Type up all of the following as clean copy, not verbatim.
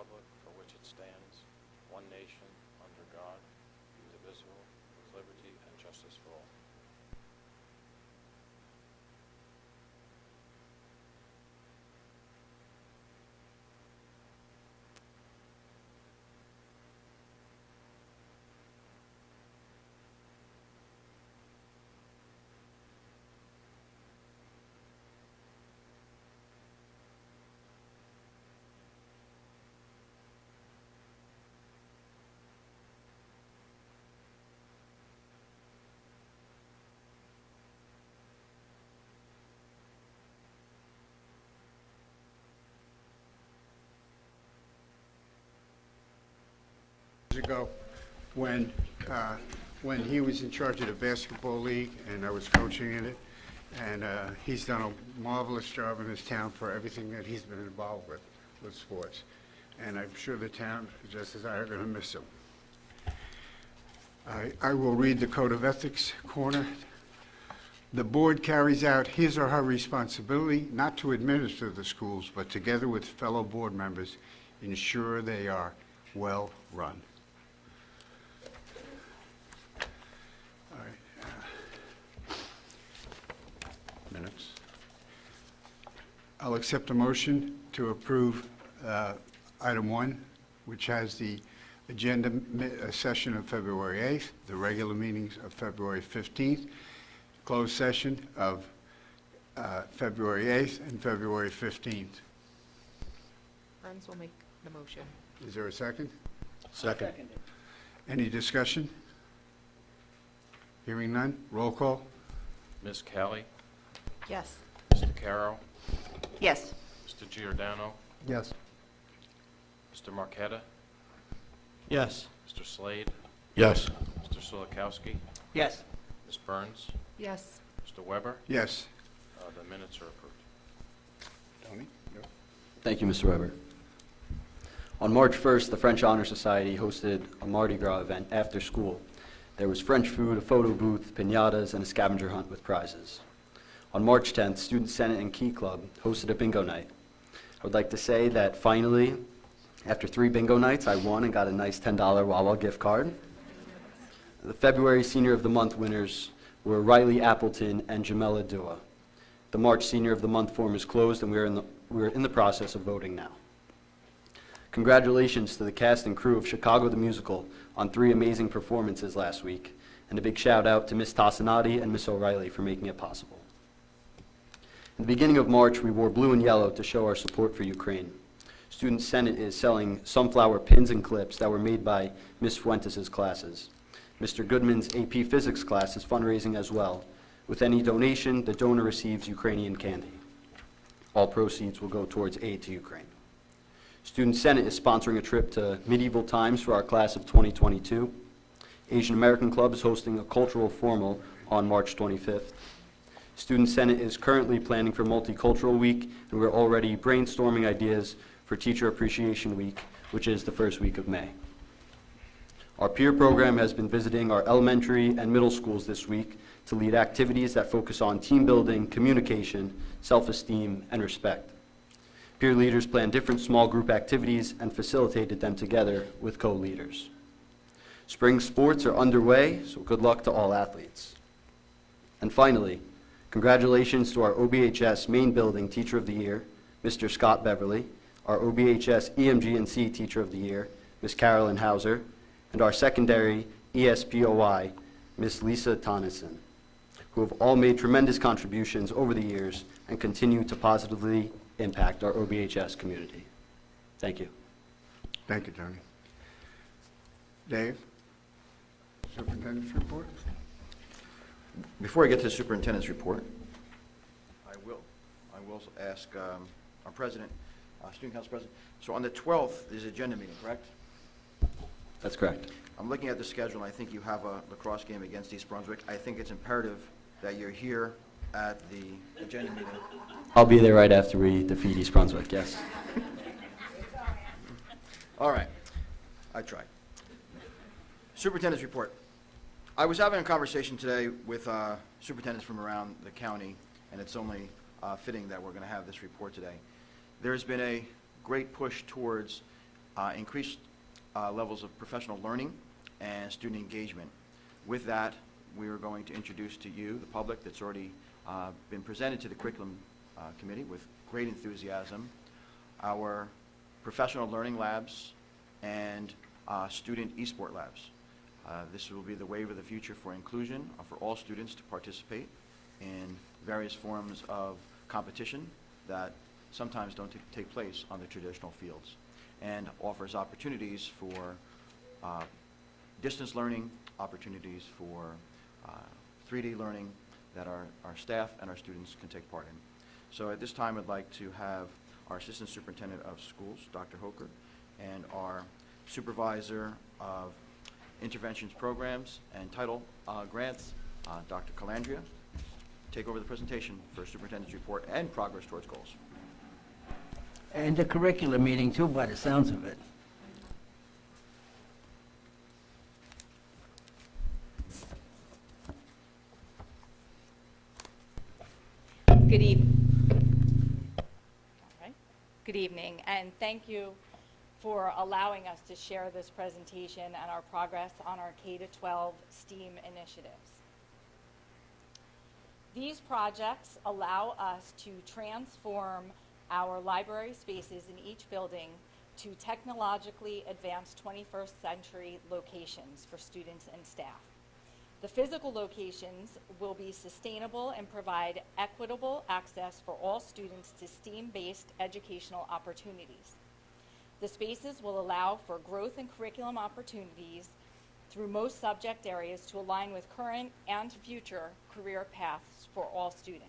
republic for which it stands, one nation, under God, indivisible, with liberty and justice for all. Ago when he was in charge of the basketball league and I was coaching in it, and he's done a marvelous job in his town for everything that he's been involved with sports, and I'm sure the town, just as I, are going to miss him. I will read the Code of Ethics corner. The board carries out his or her responsibility not to administer the schools, but together with fellow board members ensure they are well run. Minutes. I'll accept a motion to approve item 1, which has the agenda session of February 8th, the regular meetings of February 15th, closed session of February 8th and February 15th. Burns will make the motion. Is there a second? Second. Any discussion? Hearing none, roll call. Ms. Kelly, Yes. Mr. Caro, Yes. Mr. Giordano, Yes. Mr. Marquetta, Yes. Mr. Slade, Yes. Mr. Solikowski, Yes. Ms. Burns, Yes. Mr. Weber. Yes. The minutes are approved. Tony? No. Thank you, Mr. Weber. On March 1st, the French Honor Society hosted a Mardi Gras event after school. There was French food, a photo booth, piñatas, and a scavenger hunt with prizes. On March 10th, Student Senate and Key Club hosted a bingo night. I would like to say that finally, after 3 bingo nights, I won and got a nice $10 Wawa gift card. The February Senior of the Month winners were Riley Appleton and Jamela Dua. The March Senior of the Month form is closed, and we're in the process of voting now. Congratulations to the cast and crew of Chicago the Musical on 3 amazing performances last week, and a big shout out to Ms. Tassinati and Ms. O'Reilly for making it possible. In the beginning of March, we wore blue and yellow to show our support for Ukraine. Student Senate is selling sunflower pins and clips that were made by Ms. Fuentes' classes. Mr. Goodman's AP Physics class is fundraising as well. With any donation, the donor receives Ukrainian candy. All proceeds will go towards aid to Ukraine. Student Senate is sponsoring a trip to medieval times for our class of 2022. Asian American Club is hosting a cultural formal on March 25th. Student Senate is currently planning for Multicultural Week, and we're already brainstorming ideas for Teacher Appreciation Week, which is the first week of May. Our peer program has been visiting our elementary and middle schools this week to lead activities that focus on team building, communication, self-esteem, and respect. Peer leaders planned different small group activities and facilitated them together with co-leaders. Spring sports are underway, so good luck to all athletes. And finally, congratulations to our OBHS Main Building Teacher of the Year, Mr. Scott Beverly, our OBHS EMG&C Teacher of the Year, Ms. Carolyn Hauser, and our secondary ESPOI, Ms. Lisa Tonneson, who have all made tremendous contributions over the years and continue to positively impact our OBHS community. Thank you. Thank you, Tony. Dave? Superintendent's report? Before I get to the superintendent's report, I will ask our president, student council president. So on the 12th is agenda meeting, correct? That's correct. I'm looking at the schedule, and I think you have a lacrosse game against East Brunswick. I think it's imperative that you're here at the agenda meeting. I'll be there right after we defeat East Brunswick, yes. All right. I tried. Superintendent's report. I was having a conversation today with superintendents from around the county, and it's only fitting that we're going to have this report today. There's been a great push towards increased levels of professional learning and student engagement. With that, we are going to introduce to you, the public, that's already been presented to the curriculum committee with great enthusiasm, our professional learning labs and student Esport labs. This will be the wave of the future for inclusion, for all students to participate in various forms of competition that sometimes don't take place on the traditional fields, and offers opportunities for distance learning, opportunities for 3D learning that our staff and our students can take part in. So at this time, I'd like to have our Assistant Superintendent of Schools, Dr. Hoker, and our Supervisor of Interventions Programs and Title Grants, Dr. Calandria, take over the presentation for Superintendent's report and progress towards goals. And the curriculum meeting too, by the sounds of it. Good evening. All right. Good evening, and thank you for allowing us to share this presentation and our progress on our K-12 STEAM initiatives. These projects allow us to transform our library spaces in each building to technologically advanced 21st century locations for students and staff. The physical locations will be sustainable and provide equitable access for all students to STEAM-based educational opportunities. The spaces will allow for growth and curriculum opportunities through most subject areas to align with current and future career paths for all students.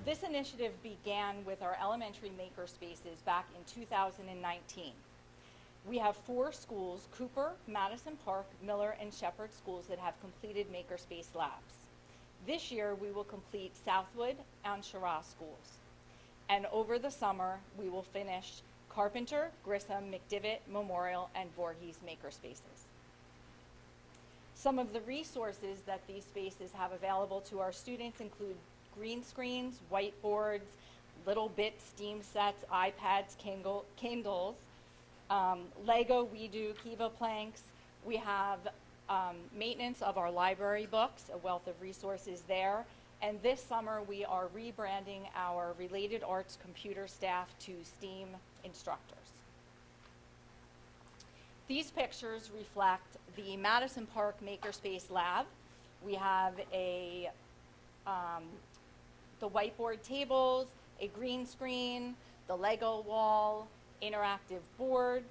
This initiative began with our elementary maker spaces back in 2019. We have 4 schools, Cooper, Madison Park, Miller, and Shepherd schools, that have completed makerspace labs. This year, we will complete Southwood and Shiraz schools. And over the summer, we will finish Carpenter, Grissom, McDivitt, Memorial, and Voorhees makerspaces. Some of the resources that these spaces have available to our students include green screens, whiteboards, little bit STEAM sets, iPads, Kindles, Lego, WeDo, Kiva planks. We have maintenance of our library books, a wealth of resources there. And this summer, we are rebranding our related arts computer staff to STEAM instructors. These pictures reflect the Madison Park Makerspace Lab. We have the whiteboard tables, a green screen, the Lego wall, interactive board.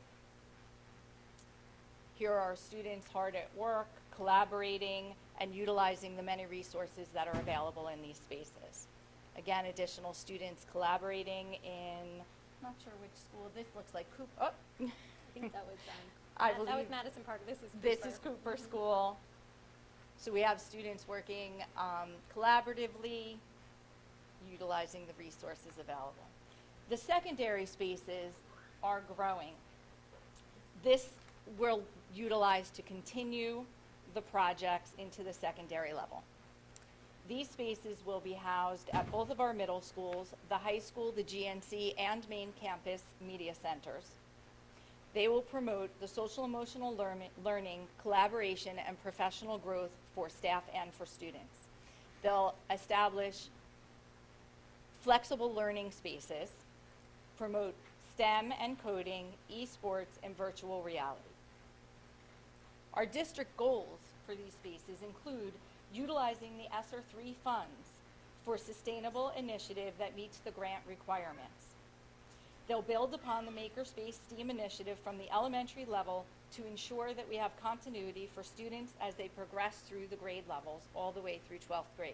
Here are our students hard at work, collaborating, and utilizing the many resources that are available in these spaces. Again, additional students collaborating in, I'm not sure which school, this looks like Cooper. Oh. I think that was that was Madison Park. This is Cooper School. So we have students working collaboratively, utilizing the resources available. The secondary spaces are growing. This will utilize to continue the projects into the secondary level. These spaces will be housed at both of our middle schools, the high school, the GNC, and main campus media centers. They will promote the social emotional learning, collaboration, and professional growth for staff and for students. They'll establish flexible learning spaces, promote STEM and coding, esports, and virtual reality. Our district goals for these spaces include utilizing the Sr3 funds for sustainable initiative that meets the grant requirements. They'll build upon the Makerspace STEAM initiative from the elementary level to ensure that we have continuity for students as they progress through the grade levels all the way through 12th grade.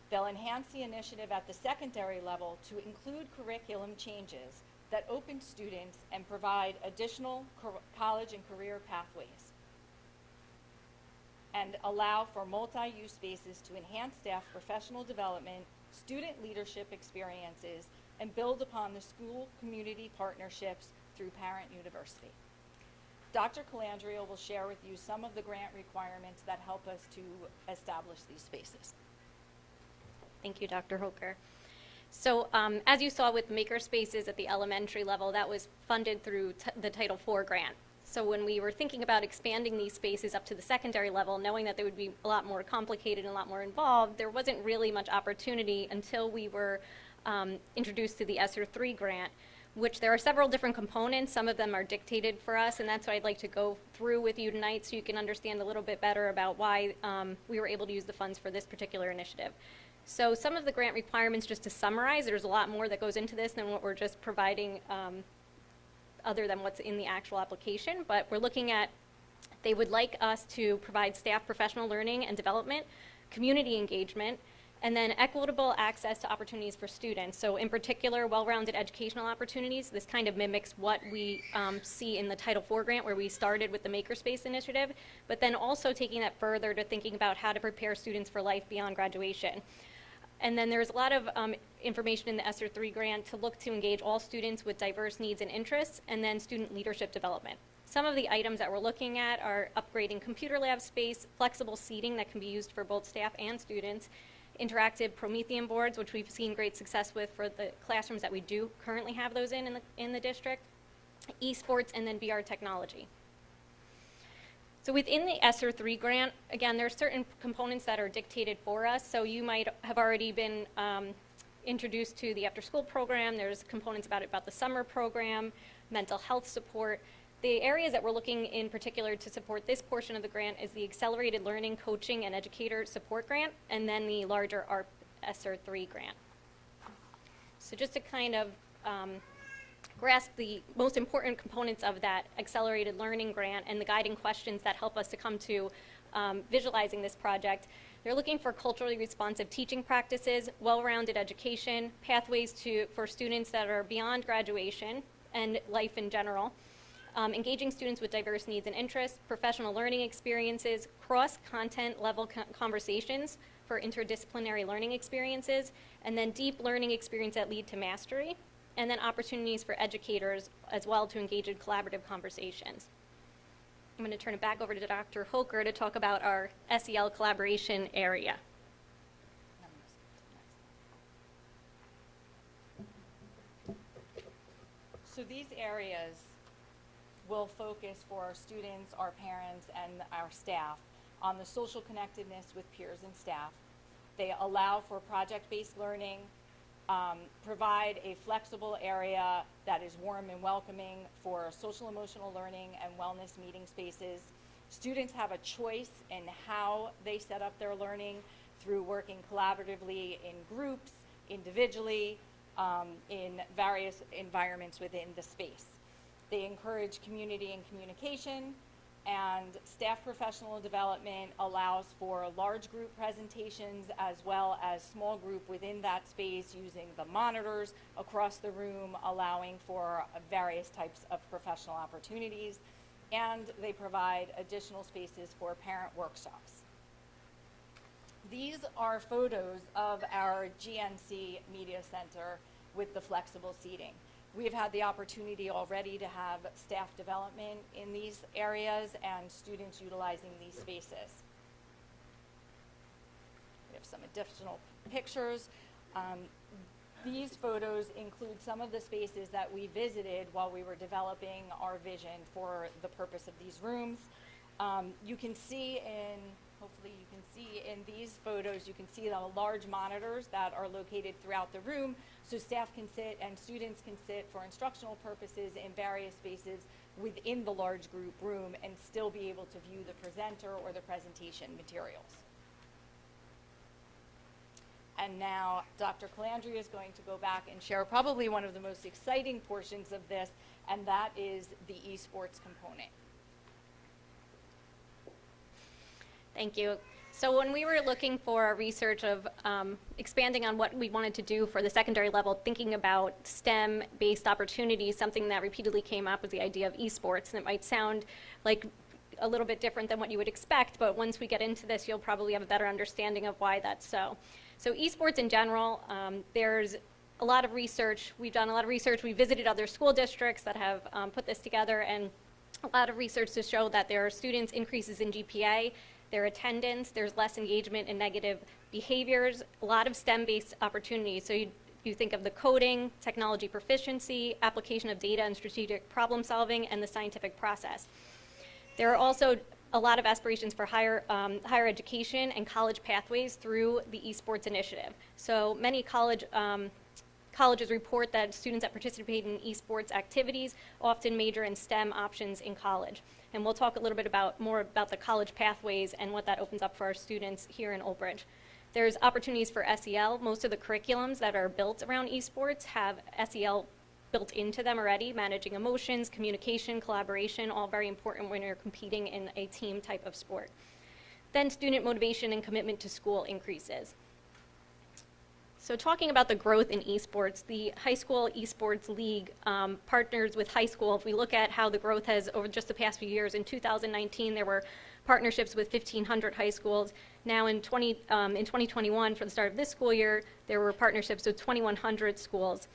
They'll enhance the initiative at the secondary level to include curriculum changes that open students and provide additional college and career pathways, and allow for multi-use spaces to enhance staff professional development, student leadership experiences, and build upon the school community partnerships through Parent University. Dr. Calandria will share with you some of the grant requirements that help us to establish these spaces. Thank you, Dr. Hoker. So as you saw with makerspaces at the elementary level, that was funded through the Title IV grant. So when we were thinking about expanding these spaces up to the secondary level, knowing that they would be a lot more complicated and a lot more involved, there wasn't really much opportunity until we were introduced to the Sr3 Grant, which there are several different components. Some of them are dictated for us, and that's what I'd like to go through with you tonight so you can understand a little bit better about why we were able to use the funds for this particular initiative. So some of the grant requirements, just to summarize, there's a lot more that goes into this than what we're just providing other than what's in the actual application, but we're looking at, they would like us to provide staff professional learning and development, community engagement, and then equitable access to opportunities for students. So in particular, well-rounded educational opportunities. This kind of mimics what we see in the Title IV grant, where we started with the Makerspace initiative, but then also taking that further to thinking about how to prepare students for life beyond graduation. And then there's a lot of information in the Sr3 grant to look to engage all students with diverse needs and interests, and then student leadership development. Some of the items that we're looking at are upgrading computer lab space, flexible seating that can be used for both staff and students, interactive Promethean boards, which we've seen great success with for the classrooms that we do currently have those in the district, esports, and then VR technology. So within the Sr3 grant, again, there are certain components that are dictated for us. So you might have already been introduced to the after-school program. There's components about the summer program, mental health support. The areas that we're looking in particular to support this portion of the grant is the Accelerated Learning, Coaching, and Educator Support Grant, and then the larger ARP Sr3 grant. So just to kind of grasp the most important components of that Accelerated Learning Grant and the guiding questions that help us to come to visualizing this project, they're looking for culturally responsive teaching practices, well-rounded education, pathways for students that are beyond graduation and life in general, engaging students with diverse needs and interests, professional learning experiences, cross-content level conversations for interdisciplinary learning experiences, and then deep learning experience that lead to mastery, and then opportunities for educators as well to engage in collaborative conversations. I'm going to turn it back over to Dr. Hoker to talk about our SEL collaboration area. So these areas will focus for our students, our parents, and our staff on the social connectedness with peers and staff. They allow for project-based learning, provide a flexible area that is warm and welcoming for social emotional learning and wellness meeting spaces. Students have a choice in how they set up their learning through working collaboratively in groups, individually, in various environments within the space. They encourage community and communication, and staff professional development allows for large group presentations as well as small group within that space using the monitors across the room, allowing for various types of professional opportunities, and they provide additional spaces for parent workshops. These are photos of our GNC Media Center with the flexible seating. We've had the opportunity already to have staff development in these areas and students utilizing these spaces. We have some additional pictures. These photos include some of the spaces that we visited while we were developing our vision for the purpose of these rooms. You can see hopefully you can see in these photos, you can see the large monitors that are located throughout the room, so staff can sit and students can sit for instructional purposes in various spaces within the large group room and still be able to view the presenter or the presentation materials. And now Dr. Calandria is going to go back and share probably one of the most exciting portions of this, and that is the esports component. Thank you. So when we were looking for our research of expanding on what we wanted to do for the secondary level, thinking about STEM-based opportunities, something that repeatedly came up was the idea of esports. And it might sound like a little bit different than what you would expect, but once we get into this, you'll probably have a better understanding of why that's so. So esports in general, there's a lot of research. We've done a lot of research. We visited other school districts that have put this together, and a lot of research to show that there are students increases in GPA, their attendance, there's less engagement in negative behaviors, a lot of STEM-based opportunities. So you'd You think of the coding, technology proficiency, application of data and strategic problem solving, and the scientific process. There are also a lot of aspirations for higher education and college pathways through the Esports initiative. So many colleges report that students that participate in esports activities often major in STEM options in college. And we'll talk a little bit more about the college pathways and what that opens up for our students here in Old Bridge. There's opportunities for SEL. Most of the curriculums that are built around esports have SEL built into them already, managing emotions, communication, collaboration, all very important when you're competing in a team type of sport. Then student motivation and commitment to school increases. So talking about the growth in esports, the High School Esports League partners with high school. If we look at how the growth has over just the past few years, in 2019 there were partnerships with 1,500 high schools. Now in 2021, for the start of this school year, there were partnerships with 2,100 schools.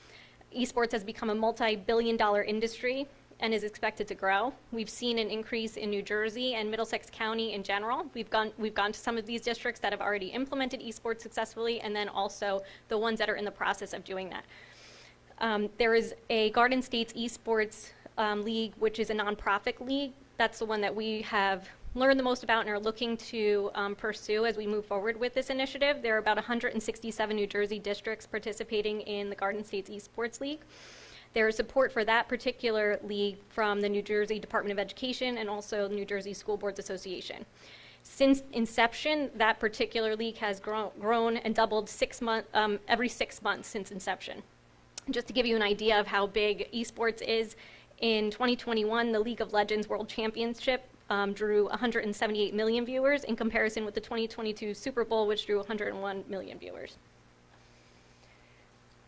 Esports has become a multi-billion-dollar industry and is expected to grow. We've seen an increase in New Jersey and Middlesex County in general. We've gone to some of these districts that have already implemented esports successfully, and then also the ones that are in the process of doing that. There is a Garden State's Esports League, which is a nonprofit league. That's the one that we have learned the most about and are looking to pursue as we move forward with this initiative. There are about 167 New Jersey districts participating in the Garden State's Esports League. There is support for that particular league from the New Jersey Department of Education and also New Jersey School Boards Association. Since inception, that particular league has grown and doubled every 6 months since inception. Just to give you an idea of how big esports is, in 2021, the League of Legends World Championship drew 178 million viewers in comparison with the 2022 Super Bowl, which drew 101 million viewers.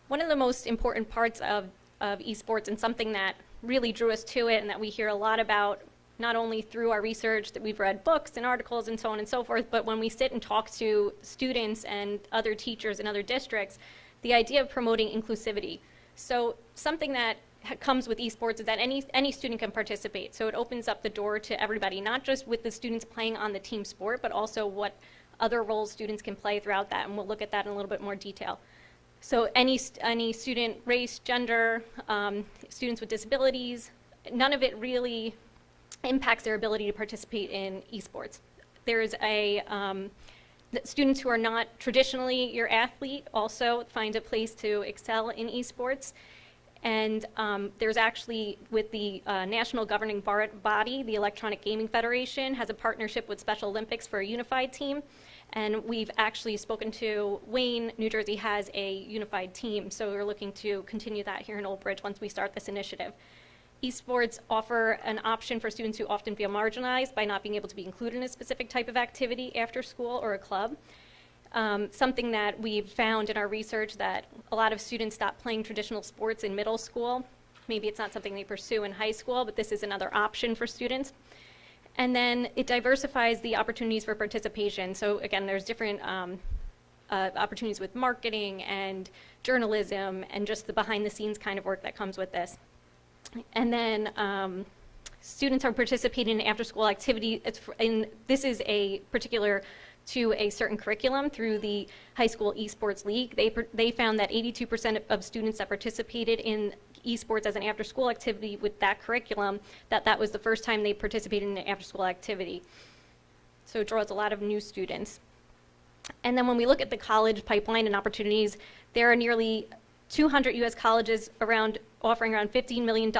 One of the most important parts of esports, and something that really drew us to it and that we hear a lot about, not only through our research that we've read books and articles and so on and so forth, but when we sit and talk to students and other teachers in other districts, the idea of promoting inclusivity. So something that comes with esports is that any student can participate. So it opens up the door to everybody, not just with the students playing on the team sport, but also what other roles students can play throughout that, and we'll look at that in a little bit more detail. So any student, race, gender, students with disabilities, none of it really impacts their ability to participate in esports. There's students who are not traditionally your athlete also find a place to excel in esports. And there's actually, with the national governing body, the Electronic Gaming Federation has a partnership with Special Olympics for a unified team. And we've actually spoken to Wayne. New Jersey has a unified team, so we're looking to continue that here in Old Bridge once we start this initiative. Esports offer an option for students who often feel marginalized by not being able to be included in a specific type of activity after school or a club. Something that we've found in our research, that a lot of students stop playing traditional sports in middle school. Maybe it's not something they pursue in high school, but this is another option for students. And then it diversifies the opportunities for participation. So again, there's different opportunities with marketing and journalism and just the behind the scenes kind of work that comes with this. And then students are participating in after school activity. This is a particular to a certain curriculum through the High School Esports League. They found that 82% of students that participated in esports as an after-school activity with that curriculum, that was the first time they participated in an after-school activity. So it draws a lot of new students. And then when we look at the college pipeline and opportunities, there are nearly 200 U.S. colleges offering around $15 million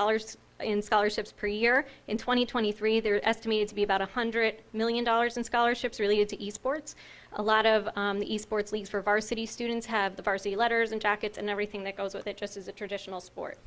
in scholarships per year. In 2023, they're estimated to be about $100 million in scholarships related to esports. A lot of the esports leagues for varsity students have the varsity letters and jackets and everything that goes with it, just as a traditional sport.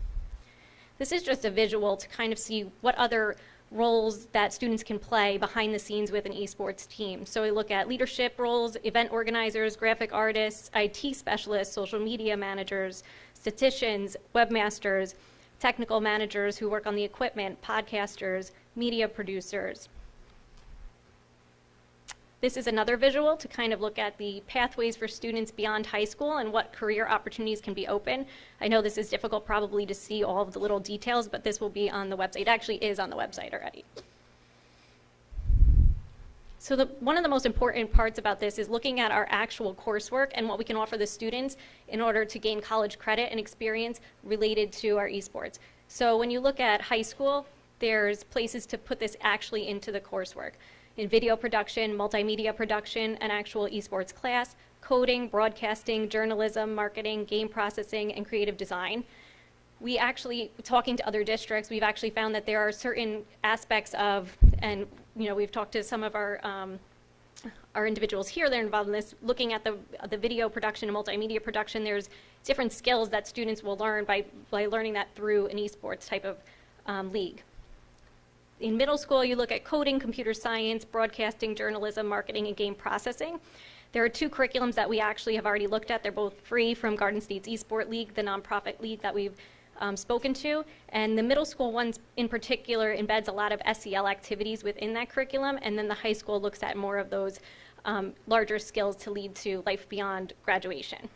This is just a visual to kind of see what other roles that students can play behind the scenes with an esports team. So we look at leadership roles, event organizers, graphic artists, IT specialists, social media managers, statisticians, webmasters, technical managers who work on the equipment, podcasters, media producers. This is another visual to kind of look at the pathways for students beyond high school and what career opportunities can be open. I know this is difficult probably to see all of the little details, but this will be on the website. It actually is on the website already. So one of the most important parts about this is looking at our actual coursework and what we can offer the students in order to gain college credit and experience related to our esports. So when you look at high school, there's places to put this actually into the coursework. In video production, multimedia production, an actual esports class, coding, broadcasting, journalism, marketing, game processing, and creative design. We actually, talking to other districts, we've actually found that there are certain aspects of, and we've talked to some of our individuals here that are involved in this, looking at the video production and multimedia production, there's different skills that students will learn by learning that through an esports type of league. In middle school, you look at coding, computer science, broadcasting, journalism, marketing, and game processing. There are 2 curriculums that we actually have already looked at. They're both free from Garden State's Esport League, the nonprofit league that we've spoken to. And the middle school ones in particular embeds a lot of SEL activities within that curriculum, and then the high school looks at more of those larger skills to lead to life beyond graduation.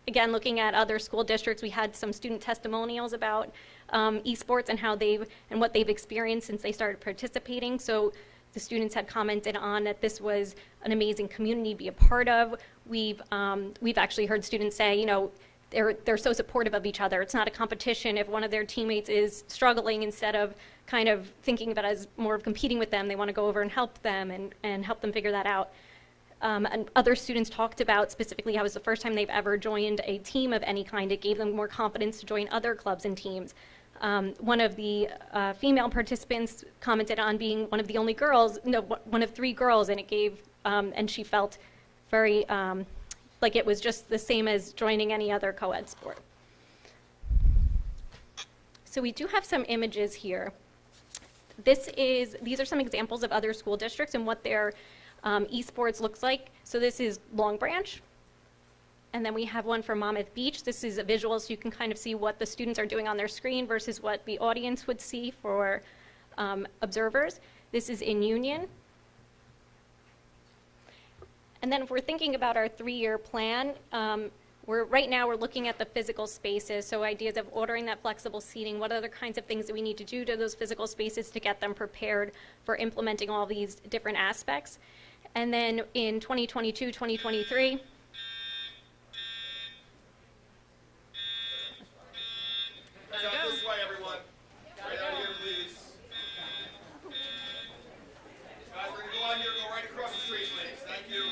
Again, looking at other school districts, we had some student testimonials about esports and what they've experienced since they started participating. So the students had commented on that this was an amazing community to be a part of. We've actually heard students say, they're so supportive of each other. It's not a competition. If one of their teammates is struggling, instead of kind of thinking of it as more of competing with them, they want to go over and help them and help them figure that out. And other students talked about specifically how it was the first time they've ever joined a team of any kind. It gave them more confidence to join other clubs and teams. One of the female participants commented on being one of the only girls, one of 3 girls, and it gave, and she felt very like it was just the same as joining any other co-ed sport. So we do have some images here. These are some examples of other school districts and what their esports looks like. So this is Long Branch. And then we have one for Monmouth Beach. This is a visual, so you can kind of see what the students are doing on their screen versus what the audience would see for observers. This is in Union. And then if we're thinking about our 3-year plan, right now we're looking at the physical spaces, so ideas of ordering that flexible seating, what other kinds of things that we need to do to those physical spaces to get them prepared for implementing all these different aspects. And then in 2022, 2023, this way, everyone. Right out here, please. Guys, we're going to go on here, go right across the street, please. Thank you.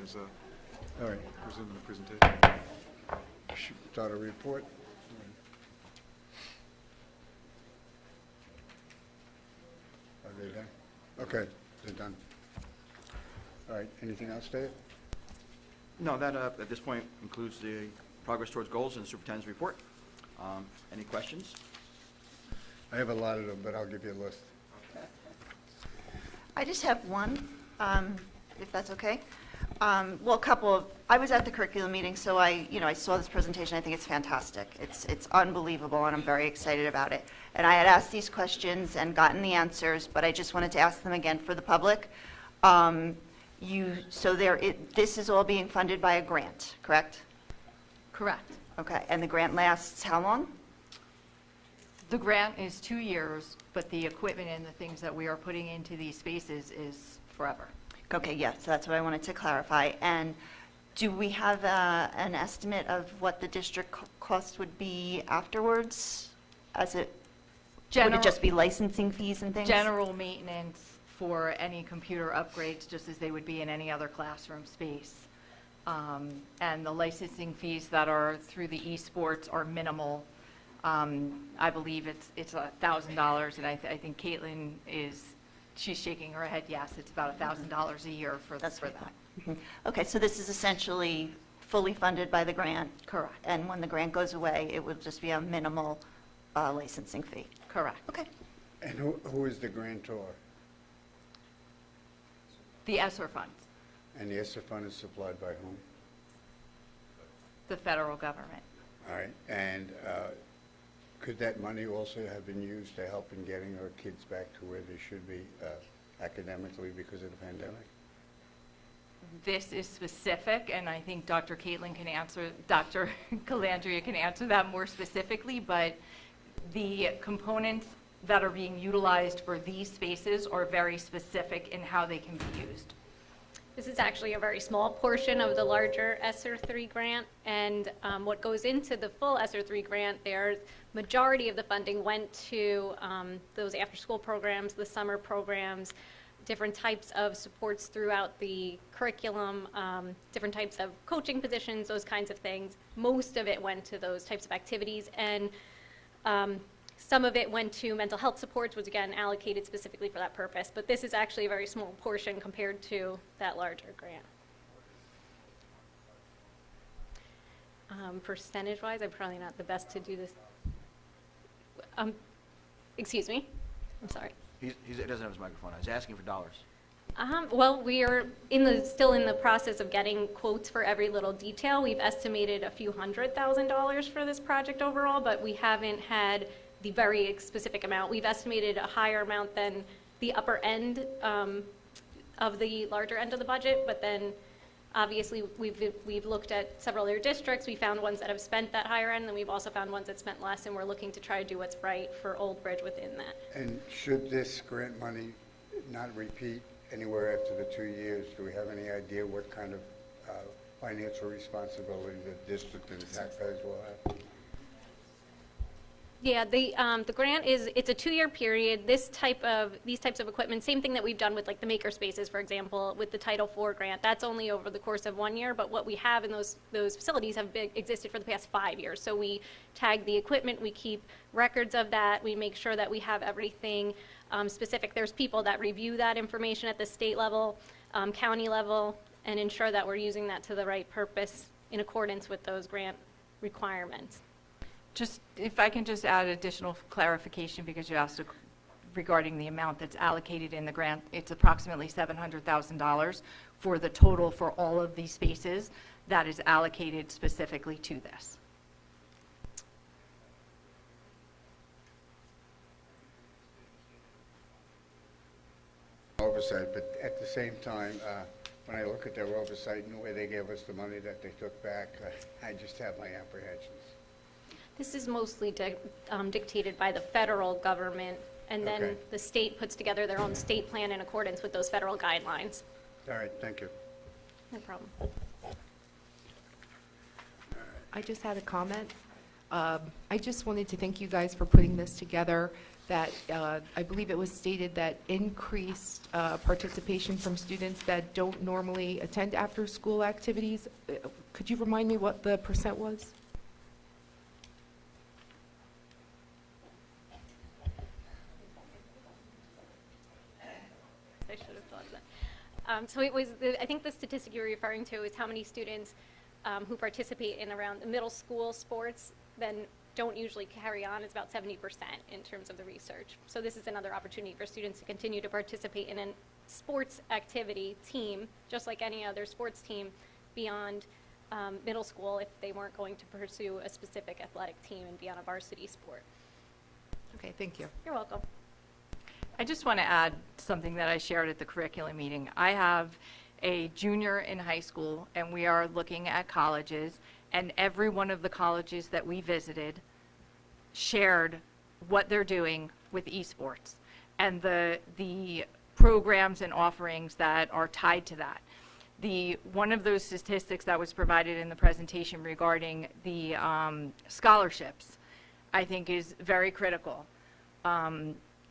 is All right, presented in the presentation. should start a report. Are they done? Okay, they're done. All right, anything else, Dave? No, that, at this point, includes the progress towards goals in the superintendent's report. Any questions? I have a lot of them, but I'll give you a list. I just have one, if that's okay. Well, a couple of, I was at the curriculum meeting, so I saw this presentation. I think it's fantastic. It's unbelievable, and I'm very excited about it. And I had asked these questions and gotten the answers, but I just wanted to ask them again for the public. This is all being funded by a grant, correct? Correct. Okay, and the grant lasts how long? The grant is 2 years, but the equipment and the things that we are putting into these spaces is forever. Okay, yes, so that's what I wanted to clarify. And do we have an estimate of what the district cost would be afterwards? Would it just be licensing fees and things? General maintenance for any computer upgrades, just as they would be in any other classroom space. And the licensing fees that are through the Esports are minimal. I believe it's $1,000, and I think Caitlin she's shaking her head, yes, it's about $1,000 a year for that. Mhm. Okay, so this is essentially fully funded by the grant? Correct. And when the grant goes away, it will just be a minimal licensing fee? Correct. Okay. And who is the grantor? The ESSER funds, And the ESSER fund is supplied by whom? the federal government. All right, and could that money also have been used to help in getting our kids back to where they should be academically because of the pandemic? This is specific, and I think Dr. Calandria can answer that more specifically, but the components that are being utilized for these spaces are very specific in how they can be used. This is actually a very small portion of the larger Sr3 grant, and what goes into the full Sr3 grant, there's majority of the funding went to those after-school programs, the summer programs, different types of supports throughout the curriculum, different types of coaching positions, those kinds of things. Most of it went to those types of activities, and some of it went to mental health supports, was again allocated specifically for that purpose, but this is actually a very small portion compared to that larger grant. Percentage-wise, I'm probably not the best to do this. Excuse me? I'm sorry. He doesn't have his microphone. I was asking for dollars. Well, we are still in the process of getting quotes for every little detail. We've estimated a few $100,000 for this project overall, but we haven't had the very specific amount. We've estimated a higher amount than the upper end of the larger end of the budget, but then obviously we've looked at several other districts. We found ones that have spent that higher end, and we've also found ones that spent less, and we're looking to try to do what's right for Old Bridge within that. And should this grant money not repeat anywhere after the 2 years, do we have any idea what kind of financial responsibility the district and the taxpayers will have? Yeah, the grant it's a 2-year period. These types of equipment, same thing that we've done with like the maker spaces, for example, with the Title IV grant. That's only over the course of 1 year, but what we have in those facilities have existed for the past 5 years. So we tag the equipment, we keep records of that, we make sure that we have everything specific. There's people that review that information at the state level, county level, and ensure that we're using that to the right purpose in accordance with those grant requirements. Just, if I can just add additional clarification, because you asked regarding the amount that's allocated in the grant, it's approximately $700,000 for the total for all of these spaces that is allocated specifically to this. Oversight, but at the same time, when I look at their oversight and the way they gave us the money that they took back, I just have my apprehensions. This is mostly dictated by the federal government, and then Okay. the state puts together their own state plan in accordance with those federal guidelines. All right, thank you. No problem. I just had a comment. I just wanted to thank you guys for putting this together. that I believe it was stated that increased participation from students that don't normally attend after-school activities. Could you remind me what the percent was? I should have thought of that. So it was, I think the statistic you're referring to is how many students who participate in around the middle school sports then don't usually carry on. It's about 70% in terms of the research. So this is another opportunity for students to continue to participate in a sports activity team, just like any other sports team, beyond middle school if they weren't going to pursue a specific athletic team and be on a varsity sport. Okay, thank you. You're welcome. I just want to add something that I shared at the curriculum meeting. I have a junior in high school, and we are looking at colleges, and every one of the colleges that we visited shared what they're doing with esports and the programs and offerings that are tied to that. One of those statistics that was provided in the presentation regarding the scholarships, I think, is very critical.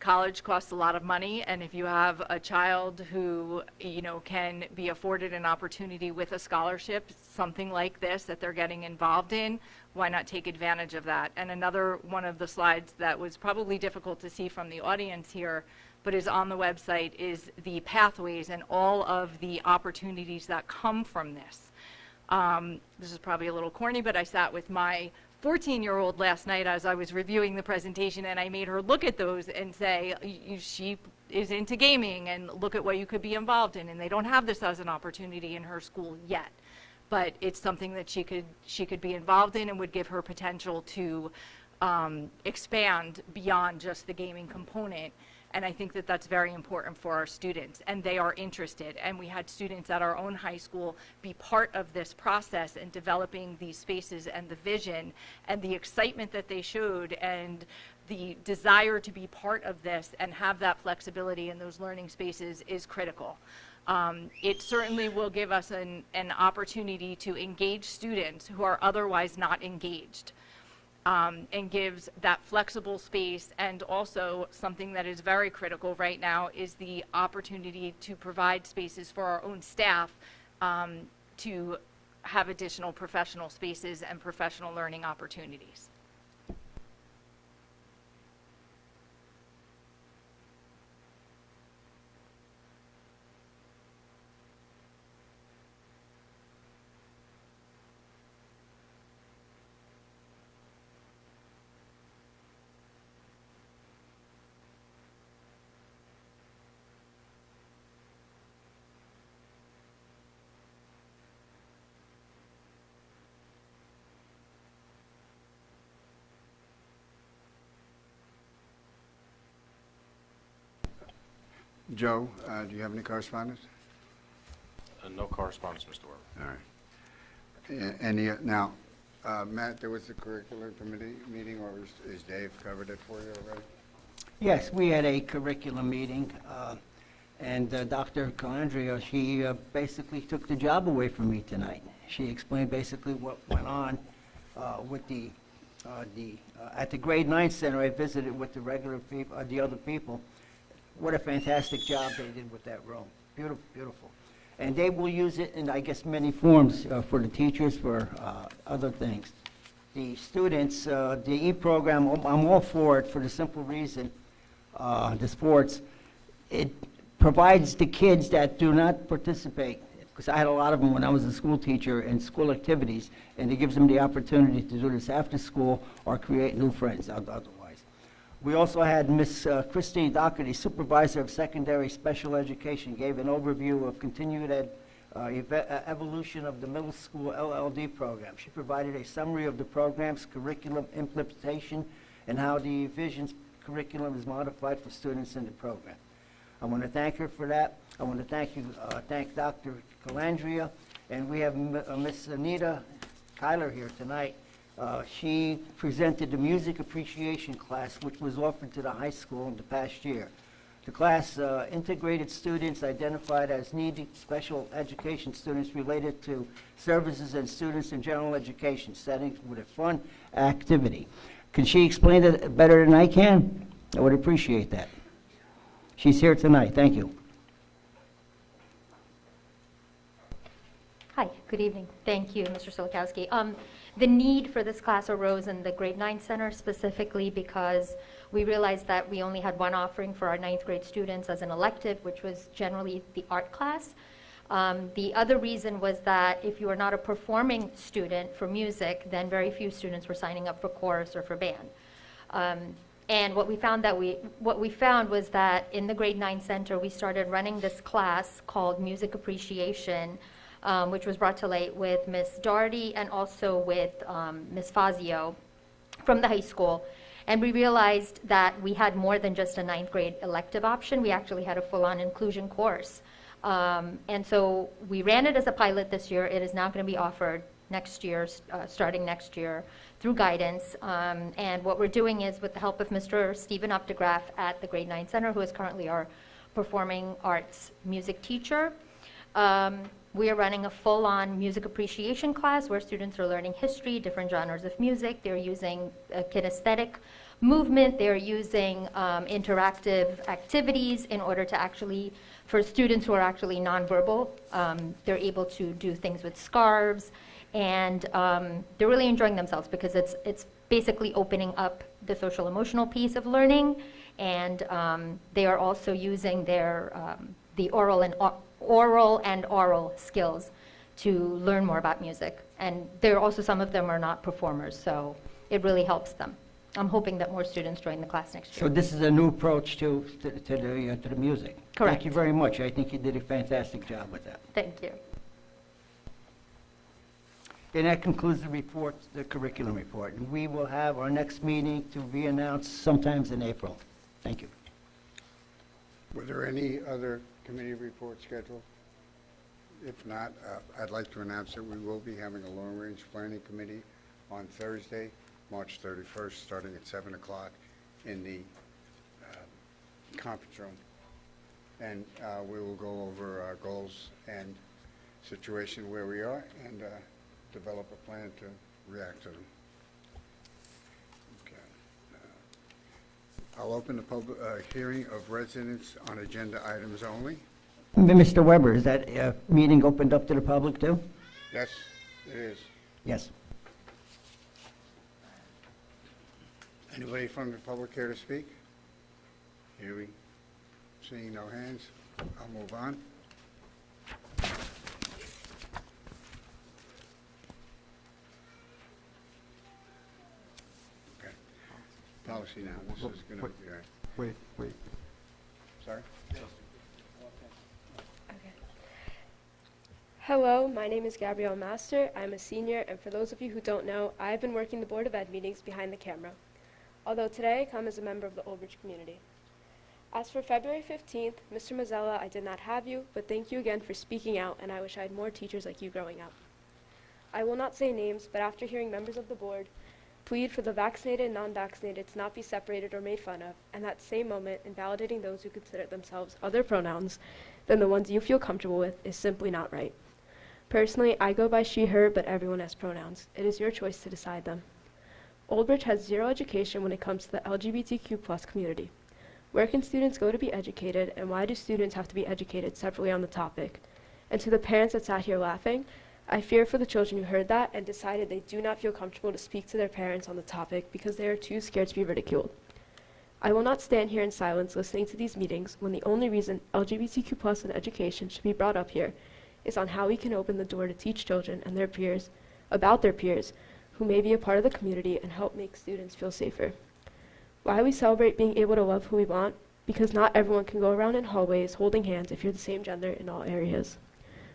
College costs a lot of money, and if you have a child who, can be afforded an opportunity with a scholarship, something like this that they're getting involved in, why not take advantage of that? And another one of the slides that was probably difficult to see from the audience here, but is on the website, is the pathways and all of the opportunities that come from this. This is probably a little corny, but I sat with my 14-year-old last night as I was reviewing the presentation, and I made her look at those and say, she is into gaming, and look at what you could be involved in. And they don't have this as an opportunity in her school yet, but it's something that she could be involved in and would give her potential to expand beyond just the gaming component. And I think that that's very important for our students, and they are interested. And we had students at our own high school be part of this process in developing these spaces and the vision and the excitement that they showed and the desire to be part of this and have that flexibility in those learning spaces is critical. It certainly will give us an opportunity to engage students who are otherwise not engaged. And gives that flexible space, and also something that is very critical right now is the opportunity to provide spaces for our own staff to have additional professional spaces and professional learning opportunities. Joe, do you have any correspondence? No correspondence, Mr. Weber. All right. Now, Matt, there was the curriculum committee meeting, or is Dave covered it for you already? Yes, we had a curriculum meeting, and Dr. Calandria, she basically took the job away from me tonight. She explained basically what went on with at the grade 9 center. I visited with the regular people, the other people. What a fantastic job they did with that room. Beautiful, beautiful. And they will use it in, I guess, many forms for the teachers, for other things. The students, the E-program, I'm all for it for the simple reason, the sports, it provides the kids that do not participate, because I had a lot of them when I was a school teacher in school activities, and it gives them the opportunity to do this after school or create new friends otherwise. We also had Miss Christine Doherty, Supervisor of Secondary Special Education, gave an overview of continued evolution of the middle school LLD program. She provided a summary of the program's curriculum implementation and how the Vision's curriculum is modified for students in the program. I want to thank her for that. I want to thank Dr. Calandria, and we have Miss Anita Kyler here tonight. She presented the music appreciation class, which was offered to the high school in the past year. The class integrated students identified as needy special education students related to services and students in general education settings with a fun activity. Can she explain it better than I can? I would appreciate that. She's here tonight. Thank you. Hi, good evening. Thank you, Mr. Solikowski. The need for this class arose in the grade 9 center specifically because we realized that we only had one offering for our 9th grade students as an elective, which was generally the art class. The other reason was that if you are not a performing student for music, then very few students were signing up for chorus or for band. And what we found was that in the grade 9 center, we started running this class called Music Appreciation, which was brought to light with Ms. Doherty and also with Ms. Fazio from the high school. And we realized that we had more than just a 9th grade elective option. We actually had a full-on inclusion course. And so we ran it as a pilot this year. It is now going to be offered next year, starting next year, through guidance. And what we're doing is, with the help of Mr. Stephen Updegraff at the grade 9 center, who is currently our performing arts music teacher, we are running a full-on music appreciation class where students are learning history, different genres of music. They're using kinesthetic movement. They're using interactive activities in order to actually, for students who are actually nonverbal, they're able to do things with scarves. And they're really enjoying themselves because it's basically opening up the social emotional piece of learning. And they are also using their the oral and oral skills to learn more about music. And there are also, some of them are not performers, so it really helps them. I'm hoping that more students join the class next year. So this is a new approach to the music. Correct. Thank you very much. I think you did a fantastic job with that. Thank you. And that concludes the report, the curriculum report. And we will have our next meeting to be announced sometimes in April. Thank you. Were there any other committee reports scheduled? If not, I'd like to announce that we will be having a long-range planning committee on Thursday, March 31st, starting at 7 o'clock in the conference room. And we will go over our goals and situation where we are and develop a plan to react to them. Okay. I'll open the public hearing of residents on agenda items only. Mr. Weber, is that meeting opened up to the public too? Yes, it is. Yes. Anybody from the public care to speak? Seeing no hands, I'll move on. Okay. Policy now. This is going to be. Wait. Sorry? Hello, my name is Gabrielle Master. I'm a senior, and for those of you who don't know, I've been working the Board of Ed meetings behind the camera, although today I come as a member of the Old Bridge community. As for February 15th, Mr. Mazzella, I did not have you, but thank you again for speaking out, and I wish I had more teachers like you growing up. I will not say names, but after hearing members of the board plead for the vaccinated and non-vaccinated to not be separated or made fun of, and that same moment invalidating those who consider themselves other pronouns than the ones you feel comfortable with is simply not right. Personally, I go by she, her, but everyone has pronouns. It is your choice to decide them. Old Bridge has zero education when it comes to the LGBTQ+ community. Where can students go to be educated, and why do students have to be educated separately on the topic? And to the parents that sat here laughing, I fear for the children who heard that and decided they do not feel comfortable to speak to their parents on the topic because they are too scared to be ridiculed. I will not stand here in silence listening to these meetings when the only reason LGBTQ+ and education should be brought up here is on how we can open the door to teach children and their peers about their peers who may be a part of the community and help make students feel safer. Why we celebrate being able to love who we want? Because not everyone can go around in hallways holding hands if you're the same gender in all areas.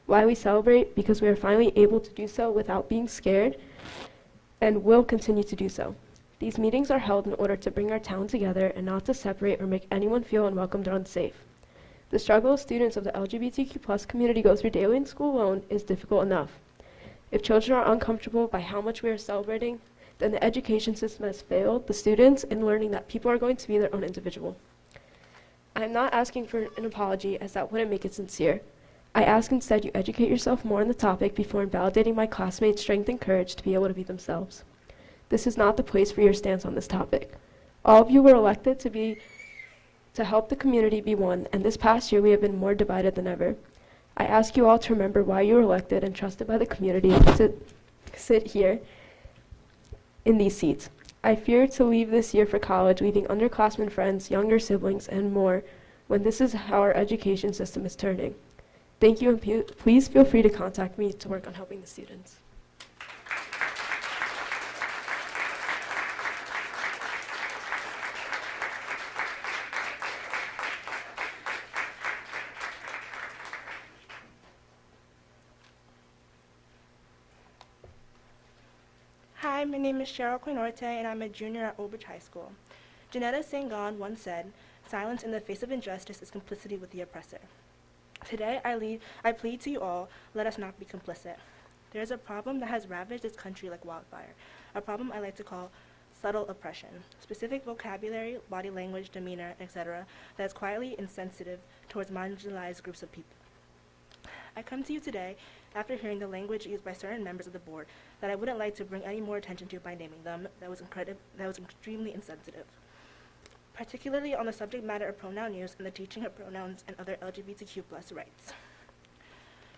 Why we celebrate? Because we are finally able to do so without being scared and will continue to do so. These meetings are held in order to bring our town together and not to separate or make anyone feel unwelcomed or unsafe. The struggle students of the LGBTQ+ community go through daily in school alone is difficult enough. If children are uncomfortable by how much we are celebrating, then the education system has failed the students in learning that people are going to be their own individual. I am not asking for an apology, as that wouldn't make it sincere. I ask instead you educate yourself more on the topic before invalidating my classmates' strength and courage to be able to be themselves. This is not the place for your stance on this topic. All of you were elected to help the community be one, and this past year we have been more divided than ever. I ask you all to remember why you were elected and trusted by the community to sit here in these seats. I fear to leave this year for college, leaving underclassmen friends, younger siblings, and more, when this is how our education system is turning. Thank you, and please feel free to contact me to work on helping the students. Hi, my name is Cheryl Quinorte, and I'm a junior at Old Bridge High School. Janetta Sangon once said, "Silence in the face of injustice is complicity with the oppressor." Today, I plead to you all, let us not be complicit. There is a problem that has ravaged this country like wildfire, a problem I like to call subtle oppression, specific vocabulary, body language, demeanor, etc., that is quietly insensitive towards marginalized groups of people. I come to you today after hearing the language used by certain members of the board that I wouldn't like to bring any more attention to by naming them, that was extremely insensitive, particularly on the subject matter of pronoun use and the teaching of pronouns and other LGBTQ+ rights.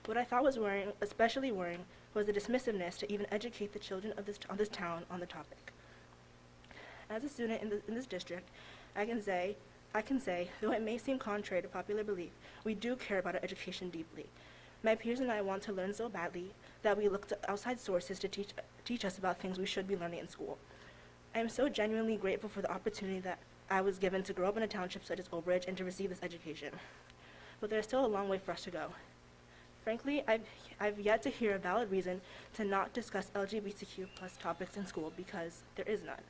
What I thought was especially worrying, was the dismissiveness to even educate the children of this town on the topic. As a student in this district, I can say, though it may seem contrary to popular belief, we do care about our education deeply. My peers and I want to learn so badly that we look to outside sources to teach us about things we should be learning in school. I am so genuinely grateful for the opportunity that I was given to grow up in a township such as Old Bridge and to receive this education. But there's still a long way for us to go. Frankly, I've yet to hear a valid reason to not discuss LGBTQ+ topics in school, because there is none.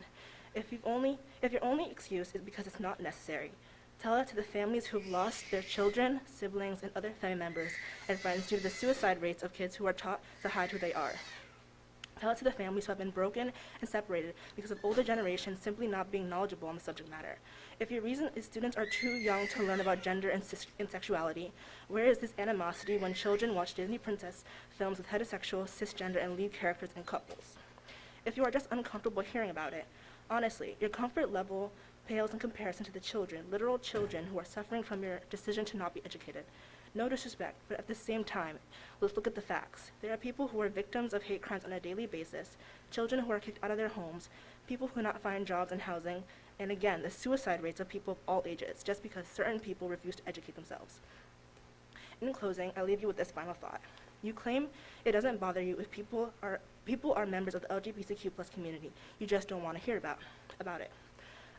If your only excuse is because it's not necessary, tell it to the families who've lost their children, siblings, and other family members and friends due to the suicide rates of kids who are taught to hide who they are. Tell it to the families who have been broken and separated because of older generations simply not being knowledgeable on the subject matter. If your reason is students are too young to learn about gender and sexuality, where is this animosity when children watch Disney princess films with heterosexual, cisgender, and lead characters and couples? If you are just uncomfortable hearing about it, honestly, your comfort level pales in comparison to the children, literal children, who are suffering from your decision to not be educated. No disrespect, but at the same time, let's look at the facts. There are people who are victims of hate crimes on a daily basis, children who are kicked out of their homes, people who cannot find jobs and housing, and again, the suicide rates of people of all ages, just because certain people refuse to educate themselves. In closing, I leave you with this final thought. You claim it doesn't bother you if people are members of the LGBTQ+ community. You just don't want to hear about it.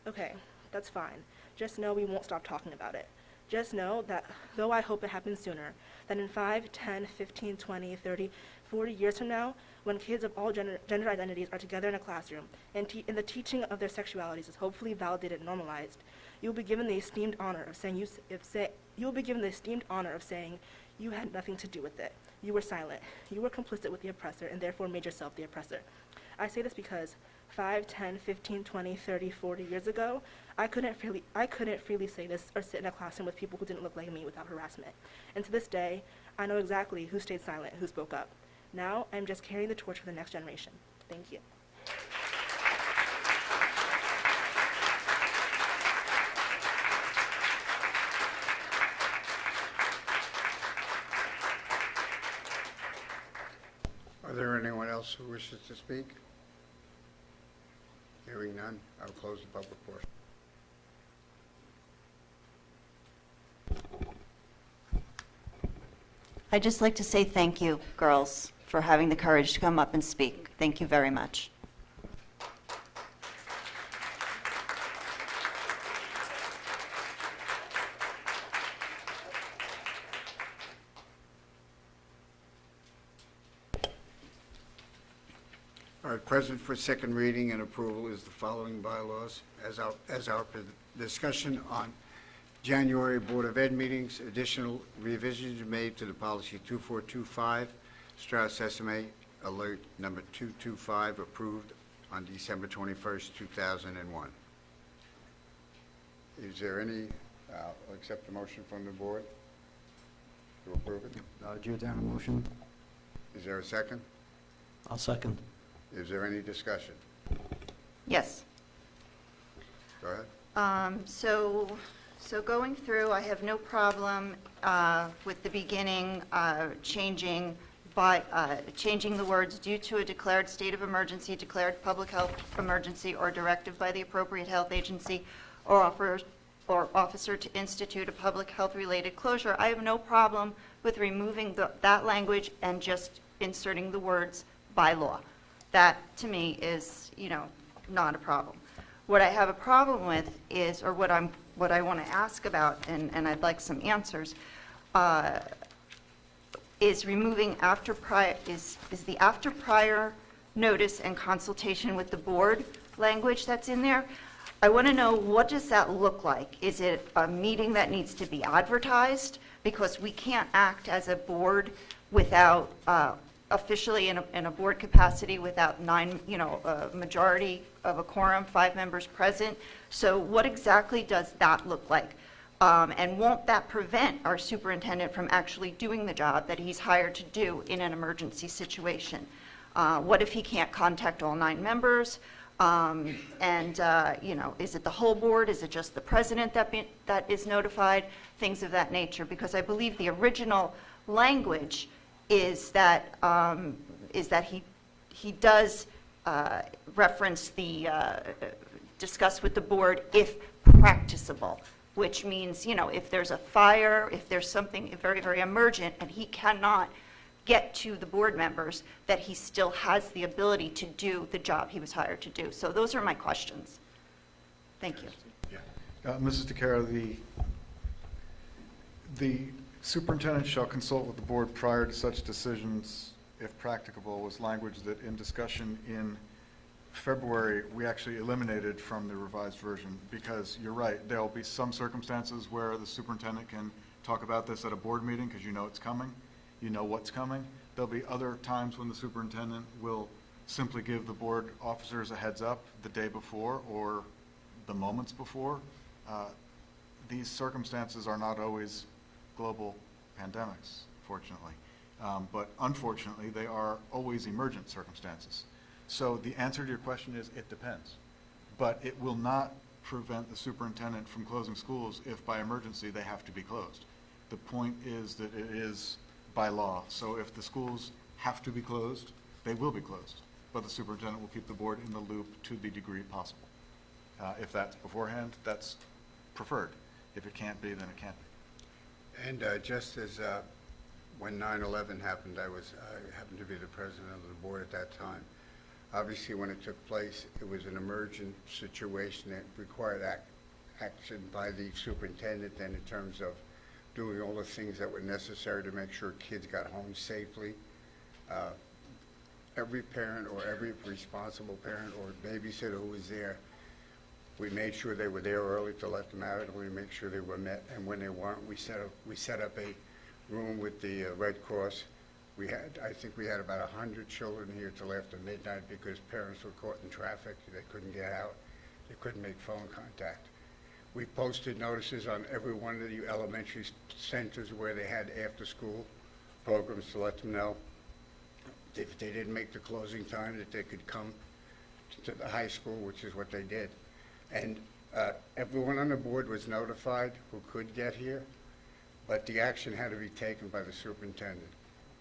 Okay, that's fine. Just know we won't stop talking about it. Just know that, though I hope it happens sooner, that in 5, 10, 15, 20, 30, 40 years from now, when kids of all gender identities are together in a classroom, and the teaching of their sexualities is hopefully validated and normalized, you'll be given the esteemed honor of saying you had nothing to do with it. You were silent. You were complicit with the oppressor, and therefore made yourself the oppressor. I say this because 5, 10, 15, 20, 30, 40 years ago, I couldn't freely say this or sit in a classroom with people who didn't look like me without harassment. And to this day, I know exactly who stayed silent, who spoke up. Now, I'm just carrying the torch for the next generation. Thank you. Are there anyone else who wishes to speak? Hearing none, I'll close the public portion. I'd just like to say thank you, girls, for having the courage to come up and speak. Thank you very much. All right, present for second reading and approval is the following bylaws. As our discussion on January Board of Ed meetings, additional revisions made to the policy 2425, Strauss SMA alert number 225, approved on December 21st, 2001. Is there any, I'll accept the motion from the board to approve it. Giordano motion. Is there a second? I'll second. Is there any discussion? Yes. Go ahead. So going through, I have no problem with the beginning, changing the words "due to a declared state of emergency, declared public health emergency, or directive by the appropriate health agency or officer to institute a public health-related closure." I have no problem with removing that language and just inserting the words "by law." That, to me, is, not a problem. What I have a problem with is, or what I want to ask about, and I'd like some answers, is removing after prior, is the after prior notice and consultation with the board language that's in there. I want to know, what does that look like? Is it a meeting that needs to be advertised? Because we can't act as a board without, officially in a board capacity without a majority of a quorum, 5 members present. So what exactly does that look like? And won't that prevent our superintendent from actually doing the job that he's hired to do in an emergency situation? What if he can't contact all 9 members? Is it the whole board? Is it just the president that is notified? Things of that nature. Because I believe the original language is that he does reference the discuss with the board if practicable, which means, if there's a fire, if there's something very, very emergent and he cannot get to the board members, that he still has the ability to do the job he was hired to do. So those are my questions. Thank you. Mrs. DeCara, the superintendent shall consult with the board prior to such decisions, if practicable, was language that in discussion in February, we actually eliminated from the revised version, because you're right, there will be some circumstances where the superintendent can talk about this at a board meeting because it's coming, what's coming. There'll be other times when the superintendent will simply give the board officers a heads up the day before or the moments before. These circumstances are not always global pandemics, fortunately. But unfortunately, they are always emergent circumstances. So the answer to your question is, it depends. But it will not prevent the superintendent from closing schools if by emergency they have to be closed. The point is that it is by law. So if the schools have to be closed, they will be closed. But the superintendent will keep the board in the loop to the degree possible. If that's beforehand, that's preferred. If it can't be, then it can't be. And just as when 9/11 happened, I happened to be the president of the board at that time. Obviously, when it took place, it was an emergent situation that required action by the superintendent, and in terms of doing all the things that were necessary to make sure kids got home safely. Every parent or every responsible parent or babysitter who was there, we made sure they were there early to let them out, and we made sure they were met. And when they weren't, we set up a room with the Red Cross. I think we had about 100 children here till after midnight because parents were caught in traffic. They couldn't get out. They couldn't make phone contact. We posted notices on every one of the elementary centers where they had after-school programs to let them know if they didn't make the closing time that they could come to the high school, which is what they did. And everyone on the board was notified who could get here, but the action had to be taken by the superintendent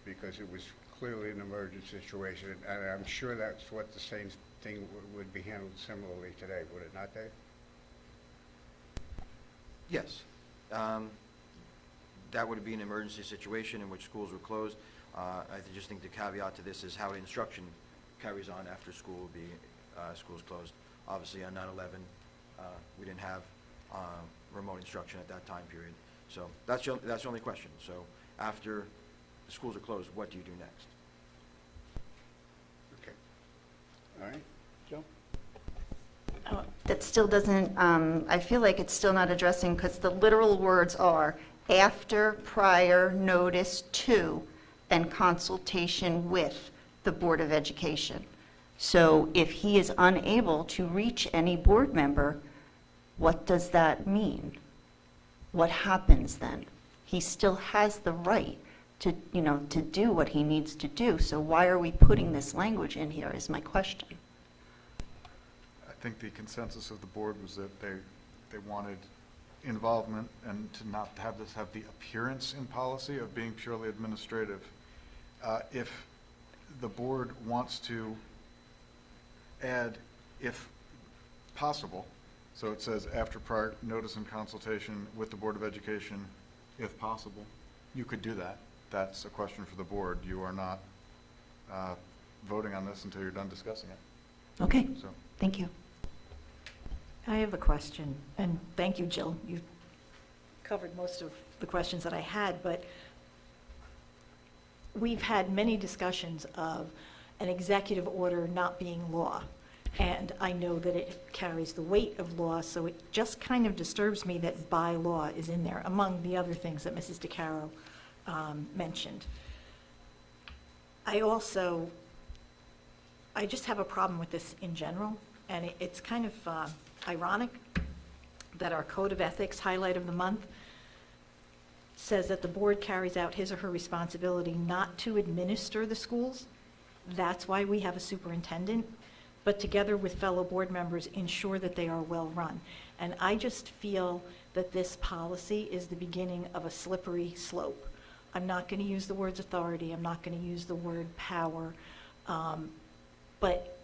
because it was clearly an emergent situation. And I'm sure that's what the same thing would be handled similarly today, would it not, Dave? Yes. That would be an emergency situation in which schools were closed. I just think the caveat to this is how instruction carries on after school will be schools closed. Obviously, on 9/11, we didn't have remote instruction at that time period. So that's the only question. So after the schools are closed, what do you do next? Okay. All right. Joe? That still doesn't, I feel like it's still not addressing, because the literal words are after prior notice to and consultation with the Board of Education. So if he is unable to reach any board member, what does that mean? What happens then? He still has the right to do what he needs to do. So why are we putting this language in here is my question. think the consensus of the board was that they wanted involvement and to not have this have the appearance in policy of being purely administrative. If the board wants to add, if possible, so it says after prior notice and consultation with the Board of Education, if possible, you could do that. That's a question for the board. You are not voting on this until you're done discussing it. Okay, So, thank you. I have a question, and thank you, Jill. You've covered most of the questions that I had, but we've had many discussions of an executive order not being law, and I know that it carries the weight of law, so it just kind of disturbs me that by law is in there, among the other things that Mrs. DeCaro mentioned. I just have a problem with this in general, and it's kind of ironic that our Code of Ethics highlight of the month says that the board carries out his or her responsibility not to administer the schools. That's why we have a superintendent, but together with fellow board members, ensure that they are well-run. And I just feel that this policy is the beginning of a slippery slope. I'm not going to use the words authority, I'm not going to use the word power, but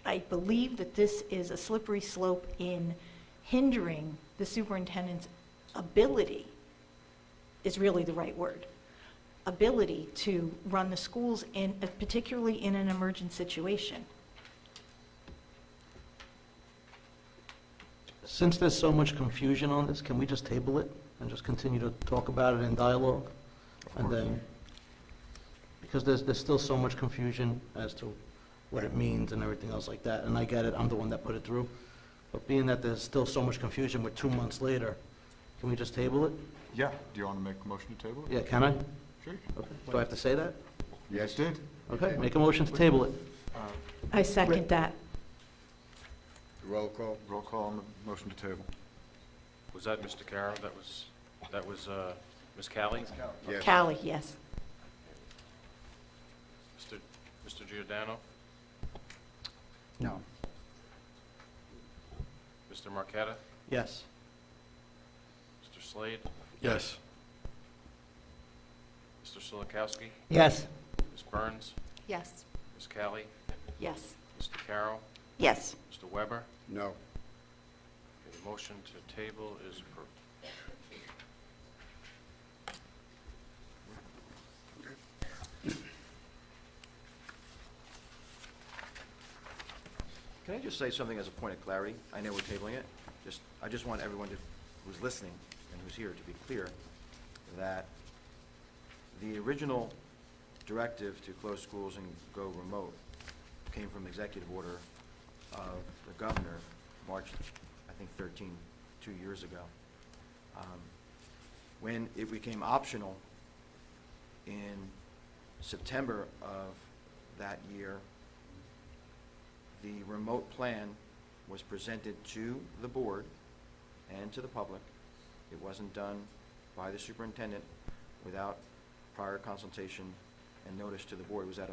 I believe that this is a slippery slope in hindering the superintendent's ability, is really the right word, ability to run the schools, particularly in an emergent situation. Since there's so much confusion on this, can we just table it and just continue to talk about it in dialogue? And then, because there's still so much confusion as to what it means and everything else like that, and I get it, I'm the one that put it through. But being that there's still so much confusion, we're 2 months later, can we just table it? yeah, do you want to make a motion to table it? Yeah, can I? Sure. Okay. Do I have to say that? Yes, did. Okay, make a motion to table it. I second that. Roll call. Roll call on the motion to table. Was that Mr. Carroll? That was Ms. Callie? Yes. Callie, yes. Mr. Giordano? No. Mr. Marqueta? Yes. Mr. Slade? Yes. Mr. Solikowski? Yes. Ms. Burns? Yes. Ms. Callie? Yes. Mr. Carroll? Yes. Mr. Weber? No. Okay, the motion to table is approved. Can I just say something as a point of clarity? I know we're tabling it. I just want everyone who's listening and who's here to be clear that the original directive to close schools and go remote came from executive order of the governor, March, I think, 13, 2 years ago. When it became optional in September of that year, the remote plan was presented to the board and to the public. It wasn't done by the superintendent without prior consultation and notice to the board. It was at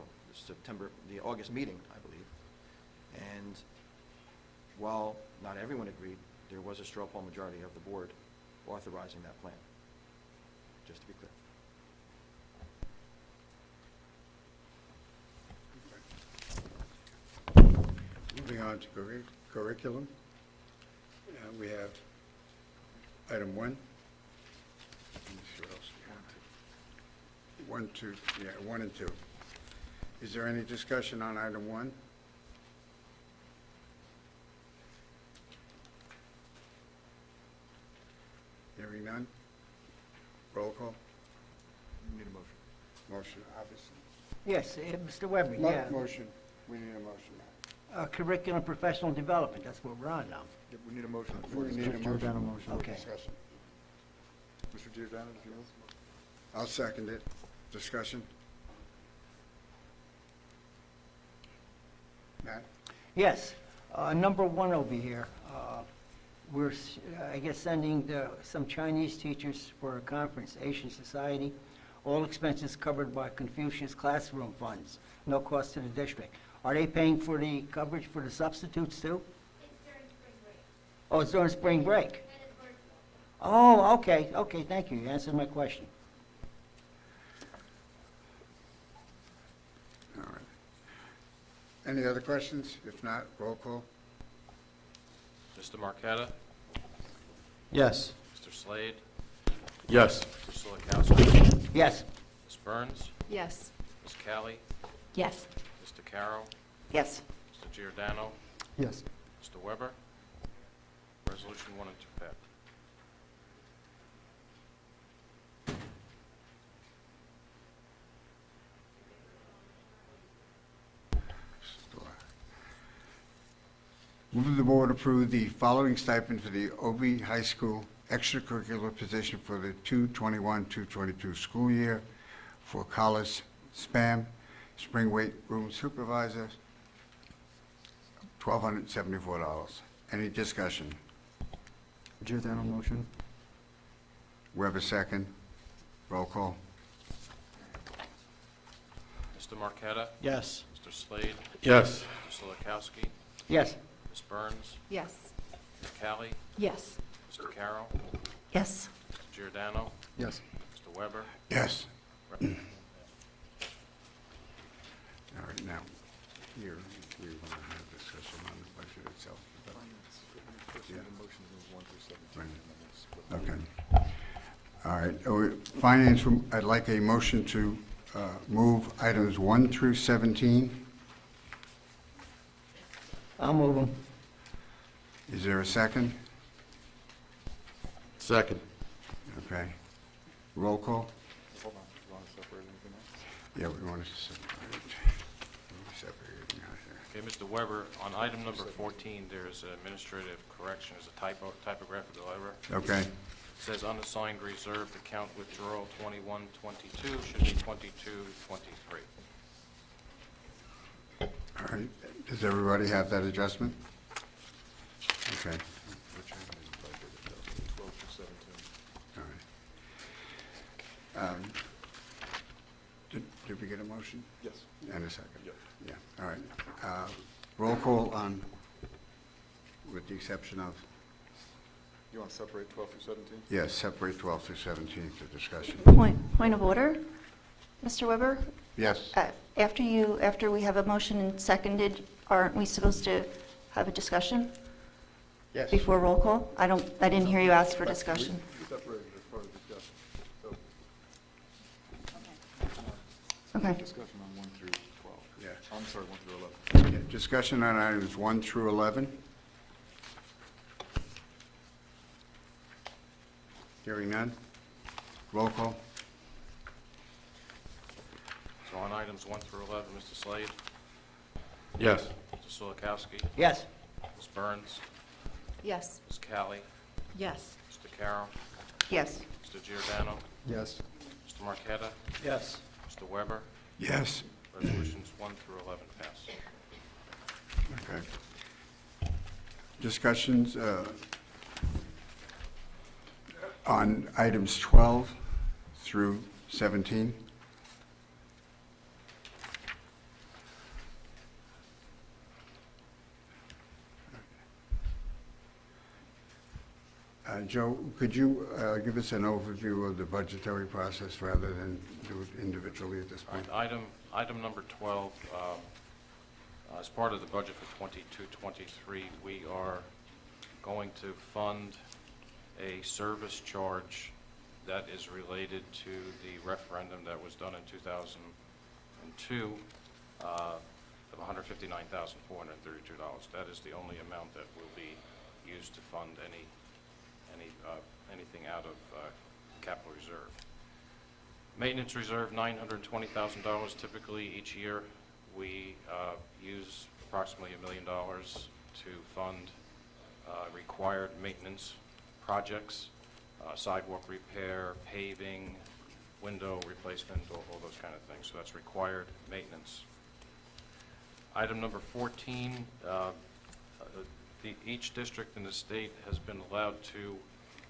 the August meeting, I believe. And while not everyone agreed, there was a straw poll majority of the board authorizing that plan, just to be clear. Moving on to curriculum. We have item 1. Let me see what else we have. 1, 2, yeah, 1 and 2. Is there any discussion on item 1? Hearing none? Roll call? You need a motion. Motion, obviously. Yes, Mr. Weber, yeah. Motion. We need a motion. Curriculum professional development, that's what we're on now. Yeah, we need a motion. We need a motion. Okay. Discussion. Mr. Giordano, if you will. I'll second it. Discussion? Matt? Yes, number 1 over here. We're, I guess, sending some Chinese teachers for a conference, Asian Society. All expenses covered by Confucius Classroom funds, no cost to the district. Are they paying for the coverage for the substitutes too? Oh, it's during spring break? Oh, okay, okay, thank you. You answered my question. All right. Any other questions? If not, roll call. Mr. Marqueta? Yes. Mr. Slade? Yes. Mr. Solikowski? Yes. Ms. Burns? Yes. Ms. Callie? Yes. Mr. Carroll? Yes. Mr. Giordano? Yes. Mr. Weber? Resolution 1 and 2 passed. Move the board approve the following stipend for the OB High School extracurricular position for the 221-222 school year for college spam, spring weight room supervisor, $1,274. Any discussion? Giordano motion. Weber second. Roll call. Mr. Marqueta? Yes. Mr. Slade? Yes. Mr. Solikowski? Yes. Ms. Burns? Yes. Ms. Callie? Yes. Mr. Carroll? Yes. Mr. Giordano? Yes. Mr. Weber? Yes. All right, now, here, we want to have discussion on the budget itself. Yeah. Okay. All right, finance, I'd like a motion to move items 1 through 17. I'll move them. Is there a second? Second. Okay. Roll call? Hold on, you want to separate anything else? Yeah, we want to separate. Separate it out here. Okay, Mr. Weber, on item number 14, there's an administrative correction, there's a typographical error. Okay. It says unassigned reserved account withdrawal 2122 should be 2223. All right, does everybody have that adjustment? Okay. All right. Did we get a motion? Yes. And a second? Yep. Yeah, all right. Roll call on, with the exception of, You want to separate 12 through 17? yes, separate 12 through 17 for discussion. Point of order, Mr. Weber? Yes. After we have a motion and seconded, aren't we supposed to have a discussion Yes. before roll call? I didn't hear you ask for discussion. We separated as part of the discussion. So, Okay. discussion on 1 through 12. Yeah. I'm sorry, 1 through 11. Yeah, discussion on items 1 through 11. Hearing none. Roll call. So on items 1 through 11, Mr. Slade? Yes. Mr. Solikowski? Yes. Ms. Burns? Yes. Ms. Callie? Yes. Mr. Carroll? Yes. Mr. Giordano? Yes. Mr. Marqueta? Yes. Mr. Weber? Yes. Resolutions 1 through 11 pass. Okay. Discussions on items 12 through 17. Joe, could you give us an overview of the budgetary process rather than do it individually at this All point? right, item number 12, as part of the budget for 22-23, we are going to fund a service charge that is related to the referendum that was done in 2002 of $159,432. That is the only amount that will be used to fund anything out of capital reserve. Maintenance reserve, $920,000. Typically, each year, we use approximately $1 million to fund required maintenance projects, sidewalk repair, paving, window replacement, all those kind of things. So that's required maintenance. Item number 14, each district in the state has been allowed to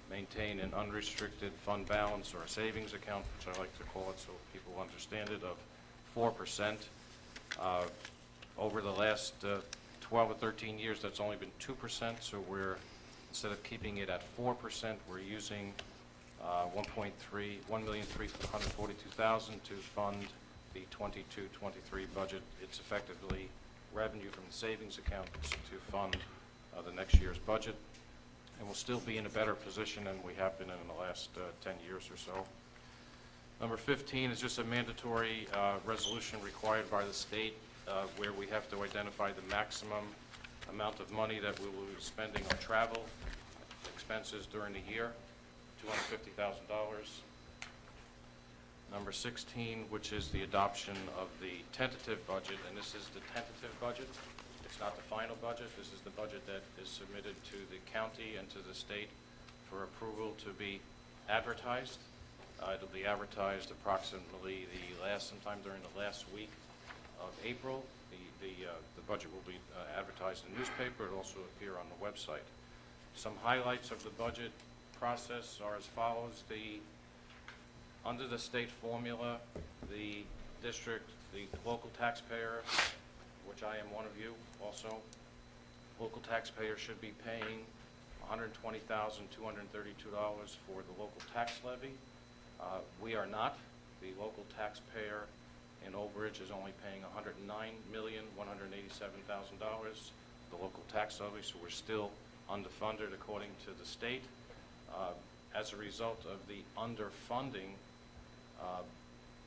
maintain an unrestricted fund balance or a savings account, which I like to call it so people understand it, of 4%. Over the last 12 or 13 years, that's only been 2%, so we're, instead of keeping it at 4%, we're using $1,342,000 to fund the 22-23 budget. It's effectively revenue from the savings account to fund the next year's budget, and we'll still be in a better position than we have been in the last 10 years or so. Number 15 is just a mandatory resolution required by the state where we have to identify the maximum amount of money that we will be spending on travel expenses during the year, $250,000. Number 16, which is the adoption of the tentative budget, and this is the tentative budget. It's not the final budget. This is the budget that is submitted to the county and to the state for approval to be advertised. It'll be advertised approximately sometime during the last week of April. The budget will be advertised in the newspaper. It'll also appear on the website. Some highlights of the budget process are as follows. Under the state formula, the district, the local taxpayer, which I am one of you also, local taxpayer should be paying $120,232 for the local tax levy. We are not. The local taxpayer in Old Bridge is only paying $109,187,000, the local tax levy, so we're still underfunded according to the state. As a result of the underfunding,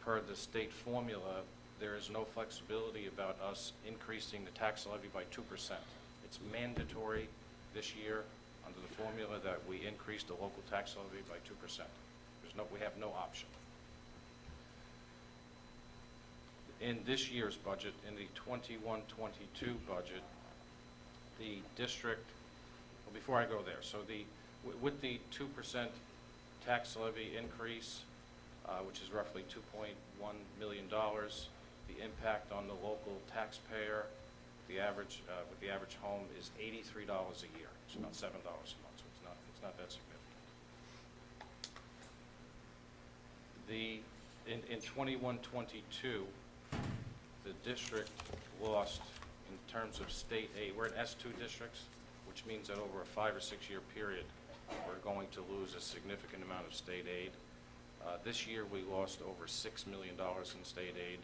per the state formula, there is no flexibility about us increasing the tax levy by 2%. It's mandatory this year under the formula that we increase the local tax levy by 2%. We have no option. In this year's budget, in the 21-22 budget, the district, well, before I go there, so with the 2% tax levy increase, which is roughly $2.1 million, the impact on the local taxpayer, with the average home is $83 a year. It's about $7 a month, so it's not that significant. In 21-22, the district lost, in terms of state aid, we're in S2 districts, which means that over a 5 or 6 year period, we're going to lose a significant amount of state aid. This year we lost over $6 million in state aid.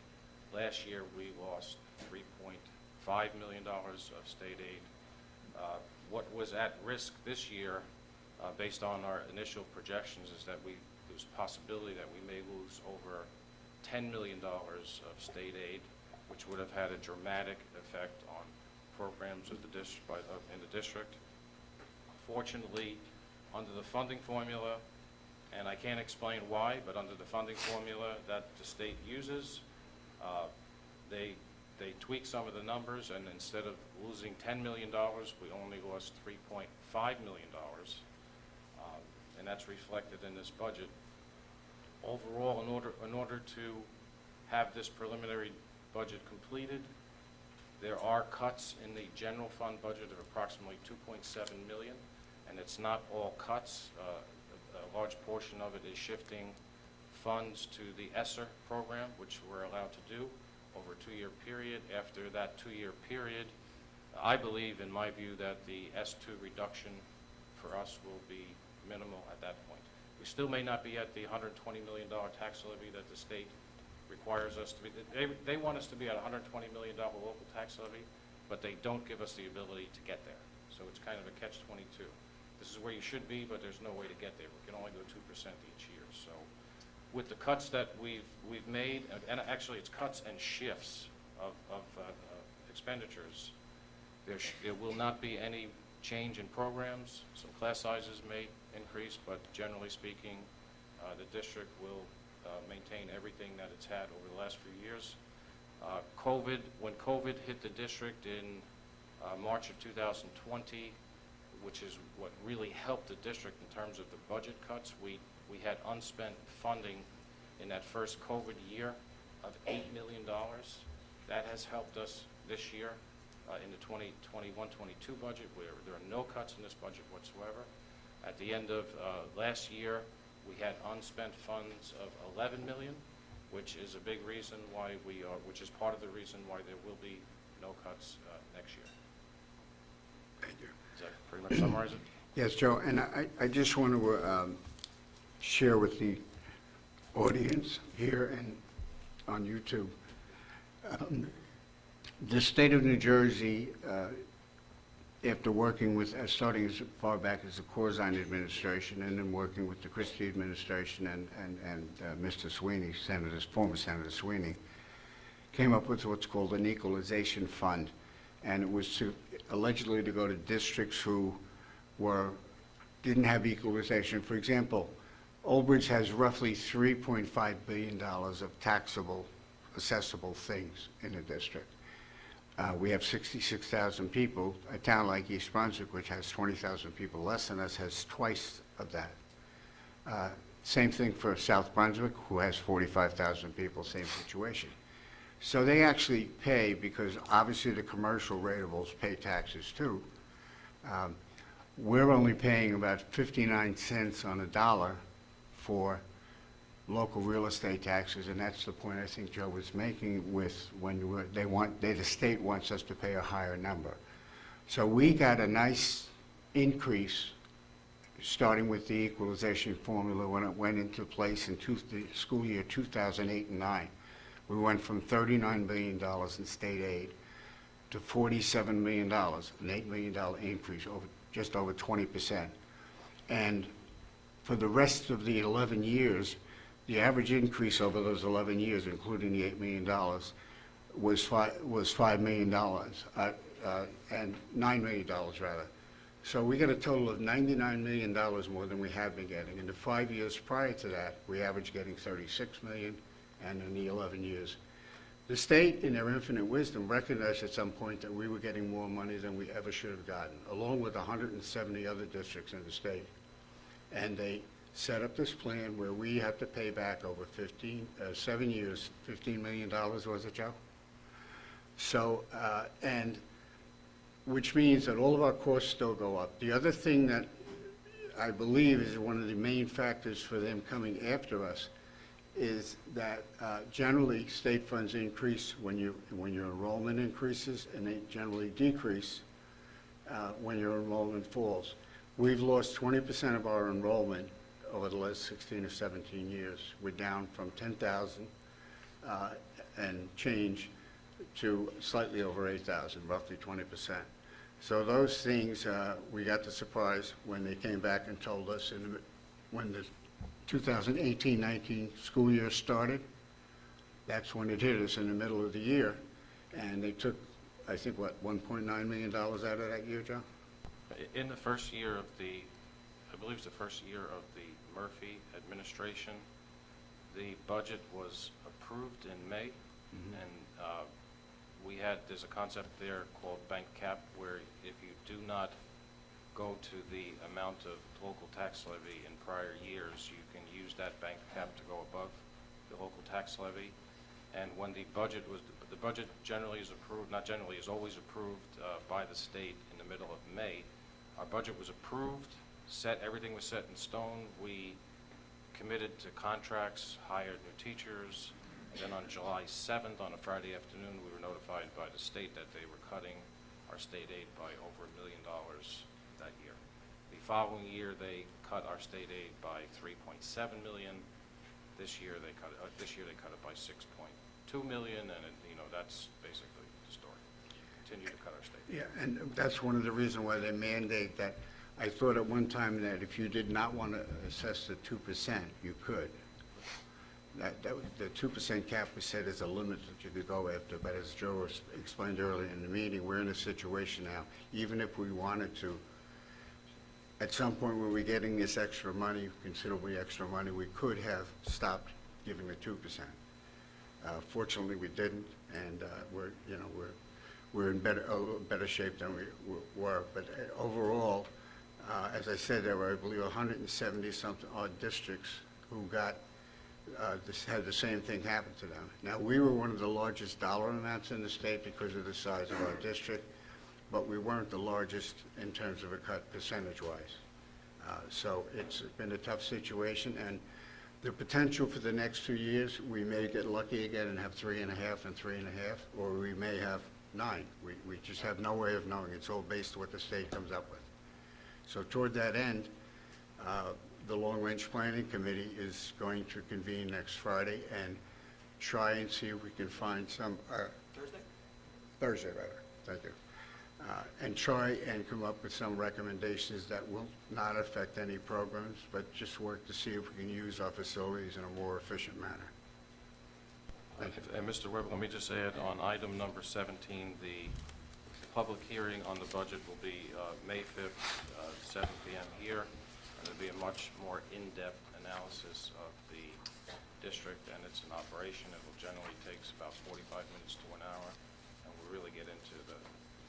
Last year we lost $3.5 million of state aid. What was at risk this year, based on our initial projections, is that there's a possibility that we may lose over $10 million of state aid, which would have had a dramatic effect on programs of the in the district. Fortunately, under the funding formula, and I can't explain why, but under the funding formula that the state uses, they tweak some of the numbers, and instead of losing $10 million, we only lost $3.5 million, and that's reflected in this budget. Overall, in order to have this preliminary budget completed, there are cuts in the general fund budget of approximately $2.7 million, and it's not all cuts. A large portion of it is shifting funds to the ESSER program, which we're allowed to do over a 2-year period. After that 2-year period, I believe, in my view, that the S2 reduction for us will be minimal at that point. We still may not be at the $120 million tax levy that the state requires us to be. They want us to be at $120 million local tax levy, but they don't give us the ability to get there. So it's kind of a catch-22. This is where you should be, but there's no way to get there. We can only go 2% each year. So with the cuts that we've made, and actually it's cuts and shifts of expenditures, there will not be any change in programs. Some class sizes may increase, but generally speaking, the district will maintain everything that it's had over the last few years. When COVID hit the district in March of 2020, which is what really helped the district in terms of the budget cuts, we had unspent funding in that first COVID year of $8 million. That has helped us this year in the 2021-22 budget, where there are no cuts in this budget whatsoever. At the end of last year, we had unspent funds of $11 million, which is a big reason why which is part of the reason why there will be no cuts next year. Thank you. Does that pretty much summarize it? Yes, Joe, and I just want to share with the audience here and on YouTube. The state of New Jersey, after working with, starting as far back as the Corzine administration and then working with the Christie administration and Mr. Sweeney, former Senator Sweeney, came up with what's called an Equalization Fund. And it was allegedly to go to districts who didn't have equalization. For example, Old Bridge has roughly $3.5 billion of taxable, assessable things in the district. We have 66,000 people. A town like East Brunswick, which has 20,000 people less than us, has twice of that. Same thing for South Brunswick, who has 45,000 people, same situation. So they actually pay, because obviously the commercial rateables pay taxes too. We're only paying about 59 cents on a dollar for local real estate taxes, and that's the point I think Joe was making with when the state wants us to pay a higher number. So we got a nice increase starting with the equalization formula when it went into place in the school year 2008 and 9. We went from $39 billion in state aid to $47 million, an $8 million increase, just over 20%. And for the rest of the 11 years, the average increase over those 11 years, including the $8 million, was $5 million, and $9 million rather. So we got a total of $99 million more than we have been getting. In the 5 years prior to that, we averaged getting $36 million, and in the 11 years. The state, in their infinite wisdom, recognized at some point that we were getting more money than we ever should have gotten, along with 170 other districts in the state. And they set up this plan where we have to pay back over 7 years, $15 million, was it, Joe? So, and which means that all of our costs still go up. The other thing that I believe is one of the main factors for them coming after us is that generally state funds increase when your enrollment increases, and they generally decrease when your enrollment falls. We've lost 20% of our enrollment over the last 16 or 17 years. We're down from 10,000 and change to slightly over 8,000, roughly 20%. So those things, we got the surprise when they came back and told us when the 2018-19 school year started. That's when it hit us in the middle of the year. And they took, I think, what, $1.9 million out of that year, Joe? In the first year of I believe it's the first year of the Murphy administration, the budget was approved in May, and there's a concept there called bank cap, where if you do not go to the amount of local tax levy in prior years, you can use that bank cap to go above the local tax levy. And when the budget generally is approved, not generally, is always approved by the state in the middle of May. Our budget was approved, everything was set in stone. We committed to contracts, hired new teachers, and then on July 7th, on a Friday afternoon, we were notified by the state that they were cutting our state aid by over $1 million that year. The following year, they cut our state aid by $3.7 million. This year they cut it by $6.2 million, and that's basically the story. Continue to cut our state aid. Yeah, and that's one of the reasons why they mandate that. I thought at one time that if you did not want to assess the 2%, you could. The 2% cap was set as a limit that you could go after, but as Joe explained earlier in the meeting, we're in a situation now, even if we wanted to, at some point when we're getting this extra money, considerably extra money, we could have stopped giving the 2%. Fortunately, we didn't, and we're in better shape than we were. But overall, as I said, there were, I believe, 170-something odd districts who had the same thing happen to them. Now, we were one of the largest dollar amounts in the state because of the size of our district, but we weren't the largest in terms of a cut percentage-wise. So it's been a tough situation, and the potential for the next 2 years, we may get lucky again and have 3.5 and 3.5, or we may have 9. We just have no way of knowing. It's all based on what the state comes up with. So toward that end, the Long Range Planning Committee is going to convene next Friday and try and see if we can find some... Thursday, rather. Thank you. And try and come up with some recommendations that will not affect any programs, but just work to see if we can use our facilities in a more efficient manner. Thank you. And Mr. Webb, let me just add, on item number 17, the public hearing on the budget will be May 5th, 7 p.m. here, and there'll be a much more in-depth analysis of the district and it's an operation. It will generally takes about 45 minutes to an hour, and we'll really get into the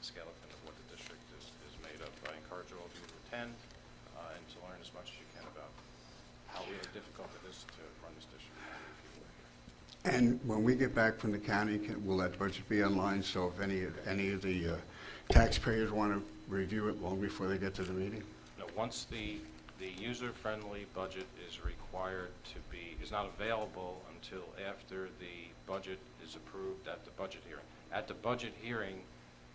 skeleton of what the district is made of. I encourage all of you to attend and to learn as much as you can about how really difficult it is to run this district. And when we get back from the county, will that budget be online? So if any of the taxpayers want to review it long before they get to the meeting? No, once the user-friendly budget is required to be, is not available until after the budget is approved at the budget hearing. At the budget hearing,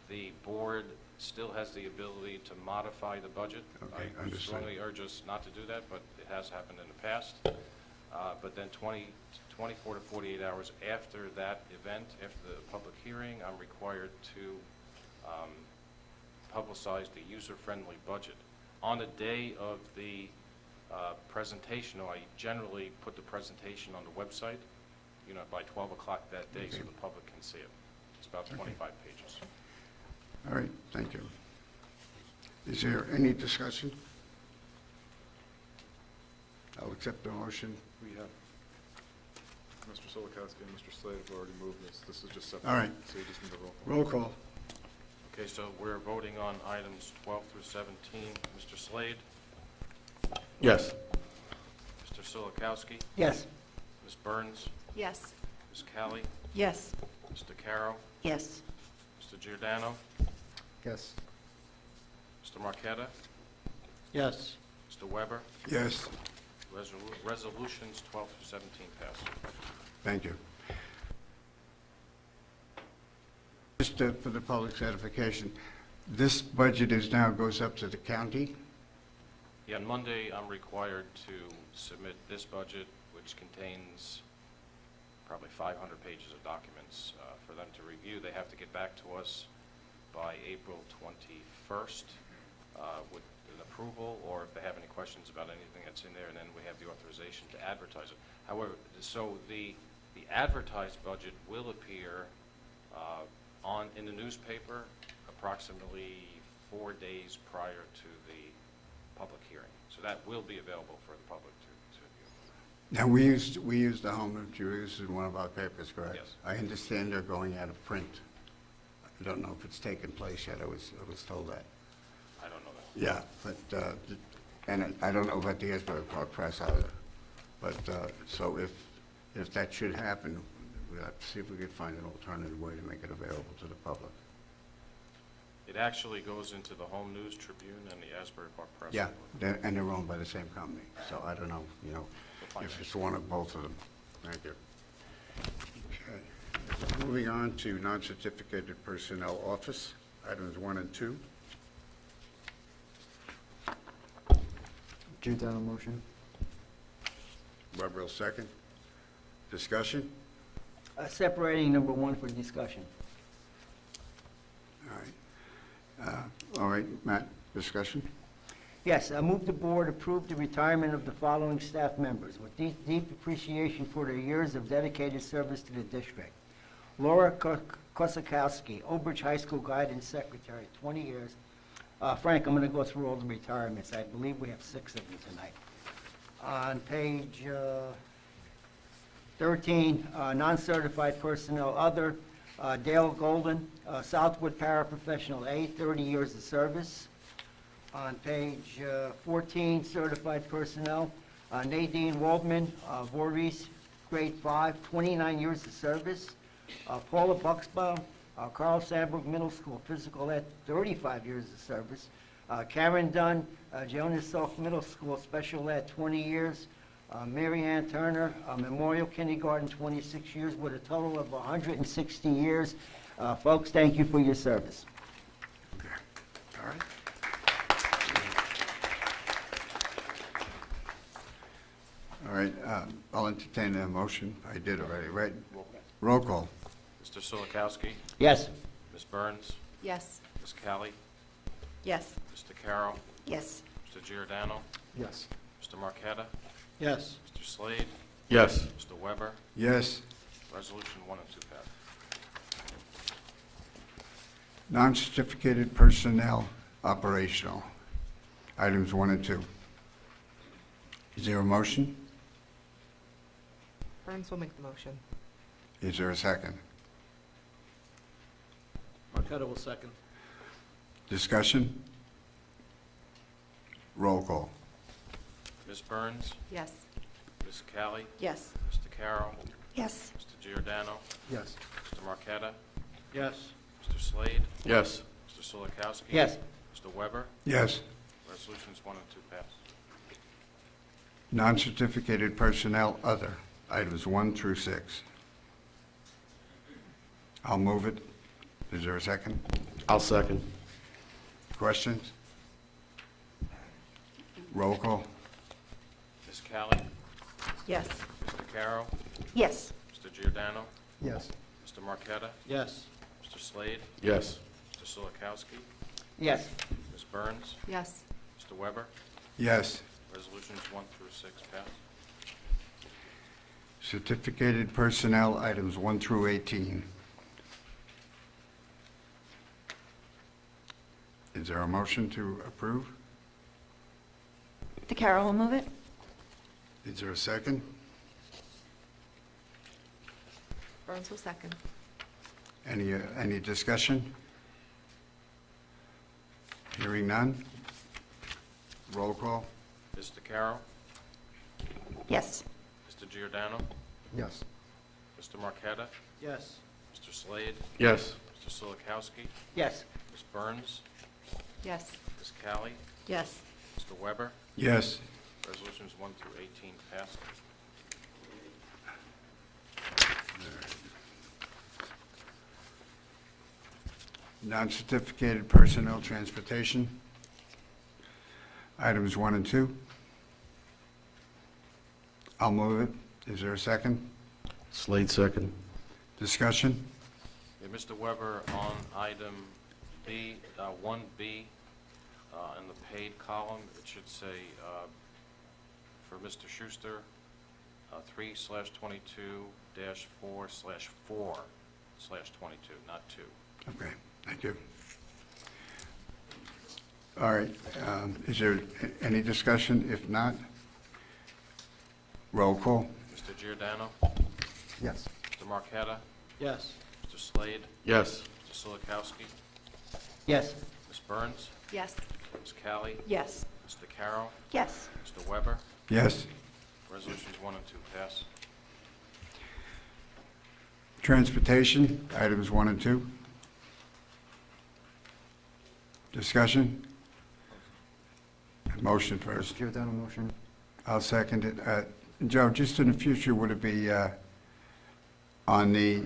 the board still has the ability to modify the budget. Okay, I understood. strongly urge us not to do that, but it has happened in the past. But then 24 to 48 hours after that event, after the public hearing, I'm required to publicize the user-friendly budget. On the day of the presentation, I generally put the presentation on the website, by 12 o'clock that day, so the public can see it. It's about 25 pages. All right, thank you. Is there any discussion? I'll accept the motion. We have, Mr. Solikowski and Mr. Slade have already moved this. This is just separate. All right. So you just need a roll call. Roll call. Okay, so we're voting on items 12 through 17. Mr. Slade? Yes. Mr. Solikowski? Yes. Ms. Burns? Yes. Ms. Callie? Yes. Mr. Caro? Yes. Mr. Giordano? Yes. Mr. Marqueta? Yes. Mr. Weber? Yes. Resolutions 12 through 17 pass. Thank you. Just for the public's edification, this budget goes up to the county? Yeah, on Monday, I'm required to submit this budget, which contains probably 500 pages of documents for them to review. They have to get back to us by April 21st with an approval, or if they have any questions about anything that's in there, and then we have the authorization to advertise it. However, so the advertised budget will appear in the newspaper approximately 4 days prior to the public hearing. So that will be available for the public to view. Now, we used the Home of Jews in one of our papers, correct? Yes. I understand they're going out of print. I don't know if it's taken place yet. I was told that. I don't know that. Yeah, but, and I don't know about the Esport Park Press either. But, so if that should happen, we'll have to see if we could find an alternative way to make it available to the public. It actually goes into the Home News Tribune and the Asbury Park Press. Yeah, and they're owned by the same company. So I don't know, if it's one of both of them. Thank you. Okay. Moving on to non-certificated personnel office, items 1 and 2. Giordano motion. Weber will second. Discussion? Separating number 1 for discussion. All right, Matt, discussion? Yes, I move the board approve the retirement of the following staff members with deep appreciation for their years of dedicated service to the district. Laura Kosakowski, Old Bridge High School Guidance Secretary, 20 years. Frank, I'm going to go through all the retirements. I believe we have 6 of them tonight. On page 13, non-certified personnel, other, Dale Golden, Southwood Paraprofessional A, 30 years of service. On page 14, certified personnel, Nadine Waldman, Voorhees, grade 5, 29 years of service. Paula Buxbaum, Carl Sandburg Middle School, physical ed, 35 years of service. Karen Dunn, Jonas Salk Middle School, special ed, 20 years. Mary Ann Turner, Memorial Kindergarten, 26 years, with a total of 160 years Folks, thank you for your service. All right. All right, I'll entertain a motion. I did already, right? Roll call. Mr. Solikowski? Yes. Ms. Burns? Yes. Ms. Kelly? Yes. Mr. Carroll? Yes. Mr. Giordano? Yes. Mr. Marqueta? Yes. Mr. Slade? Yes. Mr. Weber? Yes. Resolution 1 and 2 pass. Non-certificated personnel operational, items 1 and 2. Is there a motion? Burns will make the motion. Is there a second? Marqueta will second. Discussion? Roll call. Ms. Burns? Yes. Ms. Kelly? Yes. Mr. Carroll? Yes. Mr. Giordano? Yes. Mr. Marqueta? Yes. Mr. Slade? Yes. Mr. Solikowski? Yes. Mr. Weber? Yes. Resolutions 1 and 2 pass. Non-certificated personnel other, items 1 through 6. I'll move it. Is there a second? I'll second. Questions? Roll call. Ms. Kelly? Yes. Mr. Carroll? Yes. Mr. Giordano? Yes. Mr. Marqueta? Yes. Mr. Slade? Yes. Mr. Solikowski? Yes. Ms. Burns? Yes. Mr. Weber? Yes. Resolutions 1 through 6 pass. Certificated personnel, items 1 through 18. Is there a motion to approve? DeCarroll will move it. Is there a second? Burns will second. Any discussion? Hearing none? Roll call? Mr. Carroll? Yes. Mr. Giordano? Yes. Mr. Marqueta? Yes. Mr. Slade? Yes. Mr. Solikowski? Yes. Ms. Burns? Yes. Ms. Kelly? Yes. Mr. Weber? Yes. Resolutions 1 through 18 pass. Non-certificated personnel transportation, items 1 and 2. I'll move it. Is there a second? Slade second. Discussion? Yeah, Mr. Weber, on item B, 1B, in the paid column, it should say, for Mr. Schuster, 3/22-4/4/22, not 2. Okay, thank you. All right, is there any discussion? If not, roll call. Mr. Giordano? Yes. Mr. Marqueta? Yes. Mr. Slade? Yes. Mr. Solikowski? Yes. Ms. Burns? Yes. Ms. Kelly? Yes. Mr. Carroll? Yes. Mr. Weber? Yes. Resolutions 1 and 2 pass. Transportation, items 1 and 2. Discussion? Motion first. Giordano motion. I'll second it. Joe, just in the future, would it be on the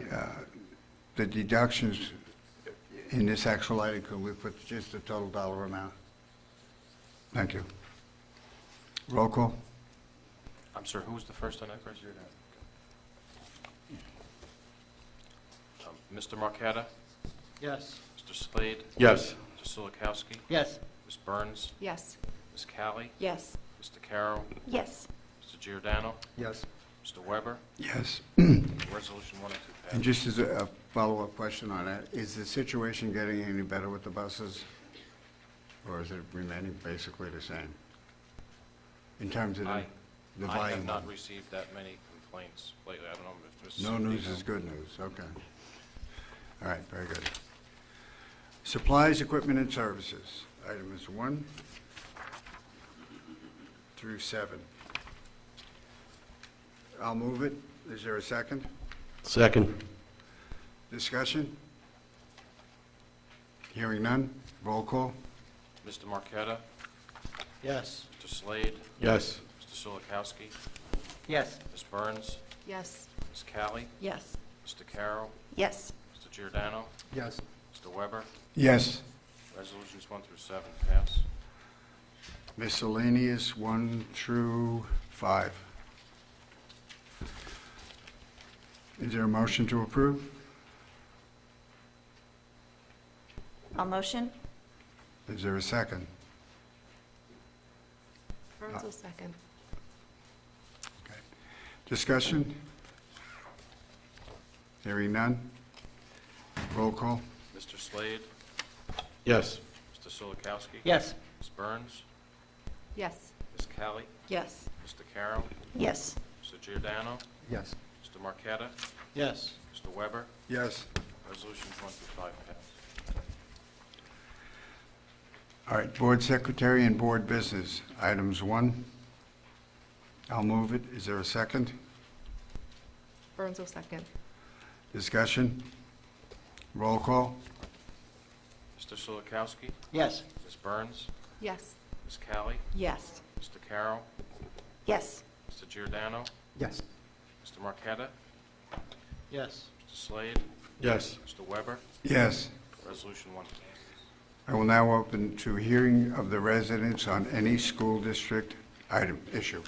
deductions in this actual item, could we put just the total dollar amount? Thank you. Roll call? I'm sorry, who was the first on that, Chris? Mr. Marqueta? Yes. Mr. Slade? Yes. Mr. Solikowski? Yes. Ms. Burns? Yes. Ms. Kelly? Yes. Mr. Carroll? Yes. Mr. Giordano? Yes. Mr. Weber? Yes. Resolution 1 and 2 pass. And just as a follow-up question on that, is the situation getting any better with the buses? Or is it remaining basically the same? In terms of the I volume? have not received that many complaints lately. I don't know if Mr. No news Sandino- is good news, okay. All right, very good. Supplies, equipment, and services, items 1 through 7. I'll move it. Is there a second? Second. Discussion? Hearing none, roll call? Mr. Marqueta? Yes. Mr. Slade? Yes. Mr. Solikowski? Yes. Ms. Burns? Yes. Ms. Kelly? Yes. Mr. Carroll? Yes. Mr. Giordano. Yes. Mr. Weber. Yes. Resolutions 1 through 7 pass. Miscellaneous 1 through 5. Is there a motion to approve? I'll motion. Is there a second? Burns will second. Discussion? Hearing none? Roll call? Mr. Slade. Yes. Mr. Solikowski. Yes. Ms. Burns. Yes. Ms. Kelly. Yes. Mr. Carroll. Yes. Mr. Giordano. Yes. Mr. Marqueta. Yes. Mr. Weber. Yes. Resolutions 1 through 5 pass. All right, Board Secretary and Board Business. Items 1. I'll move it. Is there a second? Burns will second. Discussion? Roll call? Mr. Solikowski. Yes. Ms. Burns. Yes. Ms. Kelly. Yes. Mr. Carroll. Yes. Mr. Giordano. Yes. Mr. Marqueta. Yes. Mr. Slade. Yes. Mr. Weber. Yes. Resolution 1 passes. I will now open to hearing of the residents on any school district item issue.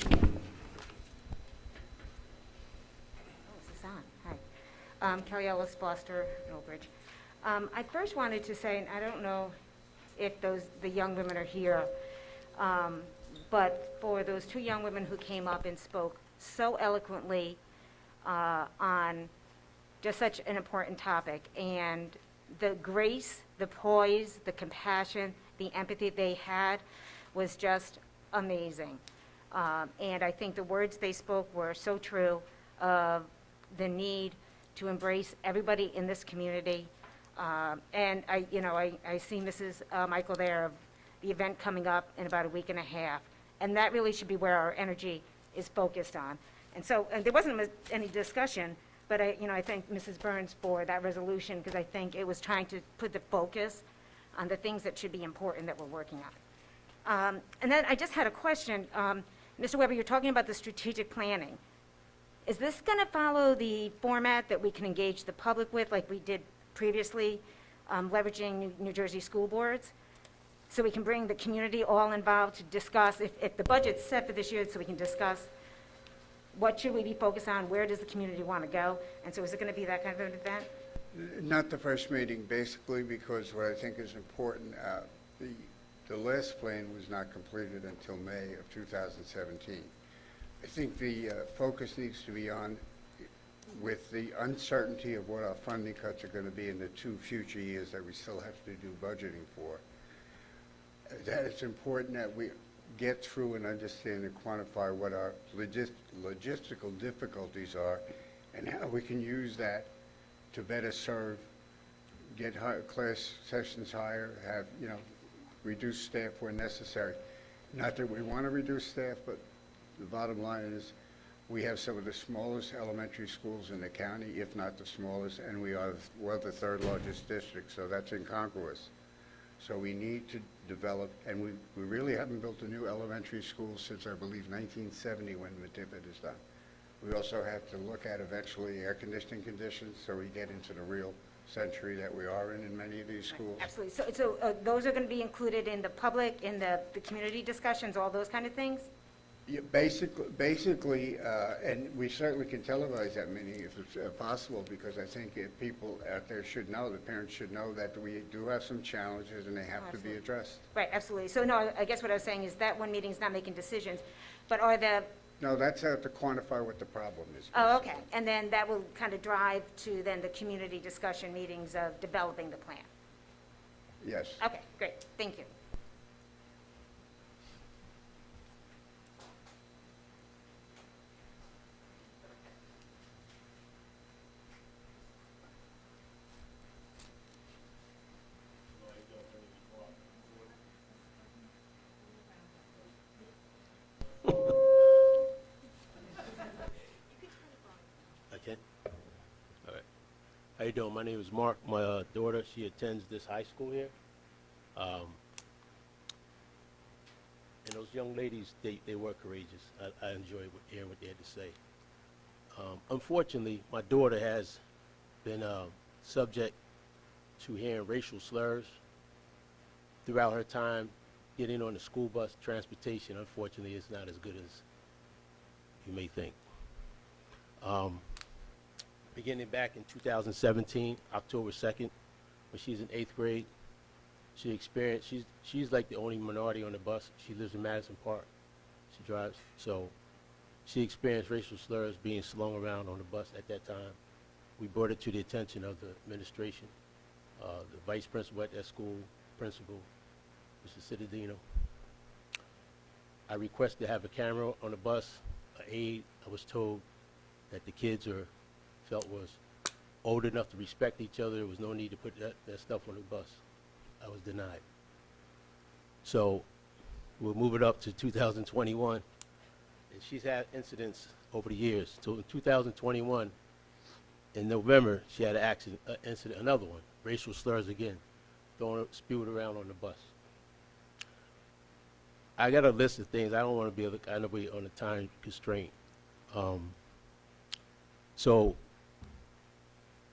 This is on. Hi. Kelly Ellis, Foster, Millbridge. I first wanted to say, and I don't know if the young women are here, but for those two young women who came up and spoke so eloquently on just such an important topic, and the grace, the poise, the compassion, the empathy they had was just amazing. And I think the words they spoke were so true of the need to embrace everybody in this community. And I see Mrs. Michael there of the event coming up in about a week and a half. And that really should be where our energy is focused on. And so there wasn't any discussion, but I thank Mrs. Burns for that resolution, because I think it was trying to put the focus on the things that should be important that we're working on. And then I just had a question. Mr. Weber, you're talking about the strategic planning. Is this going to follow the format that we can engage the public with, like we did previously, leveraging New Jersey school boards? So we can bring the community all involved to discuss, if the budget's set for this year, so we can discuss what should we be focused on, where does the community want to go? And so is it going to be that kind of an event? Not the first meeting, basically, because what I think is important, the last plan was not completed until May of 2017. I think the focus needs to be on, with the uncertainty of what our funding cuts are going to be in the 2 future years that we still have to do budgeting for, that it's important that we get through and understand and quantify what our logistical difficulties are and how we can use that to better serve, get class sessions higher, have, reduce staff where necessary. Not that we want to reduce staff, but the bottom line is we have some of the smallest elementary schools in the county, if not the smallest, and we're the 3rd largest district, so that's incongruous. So we need to develop, and we really haven't built a new elementary school since, I believe, 1970 when Matippet is done. We also have to look at eventually air conditioning conditions, so we get into the real century that we are in many of these schools. Absolutely. So those are going to be included in the public, in the community discussions, all those kind of things? Yeah, basically, and we certainly can televise that meeting if it's possible, because I think if people out there should know, the parents should know that we do have some challenges and they have to be addressed. Right, absolutely. So no, I guess what I was saying is that one meeting's not making decisions, but are the... No, that's how to quantify what the problem is. Oh, okay. And then that will kind of drive to then the community discussion meetings of developing the plan. Yes. Okay, great. Thank you. Okay. All right. How you doing? My name is Mark. My daughter, she attends this high school here. In those young ladies, they were courageous. I enjoyed hearing what they had to say. Unfortunately, my daughter has been subject to hearing racial slurs throughout her time getting on the school bus. Transportation, unfortunately, is not as good as you may think. Beginning back in 2017, October 2nd, when she's in 8th grade, she experienced, she's like the only minority on the bus. She lives in Madison Park. She drives. So she experienced racial slurs being slung around on the bus at that time. We brought it to the attention of the administration, the vice principal at that school, principal, Mr. Citadino. I requested to have a camera on the bus, an aide. I was told that the kids felt was old enough to respect each other. There was no need to put that stuff on the bus. I was denied. So we'll move it up to 2021. And she's had incidents over the years. So in 2021, in November, she had an incident, another one, racial slurs again, spewed around on the bus. I got a list of things. I don't want to be on a time constraint. So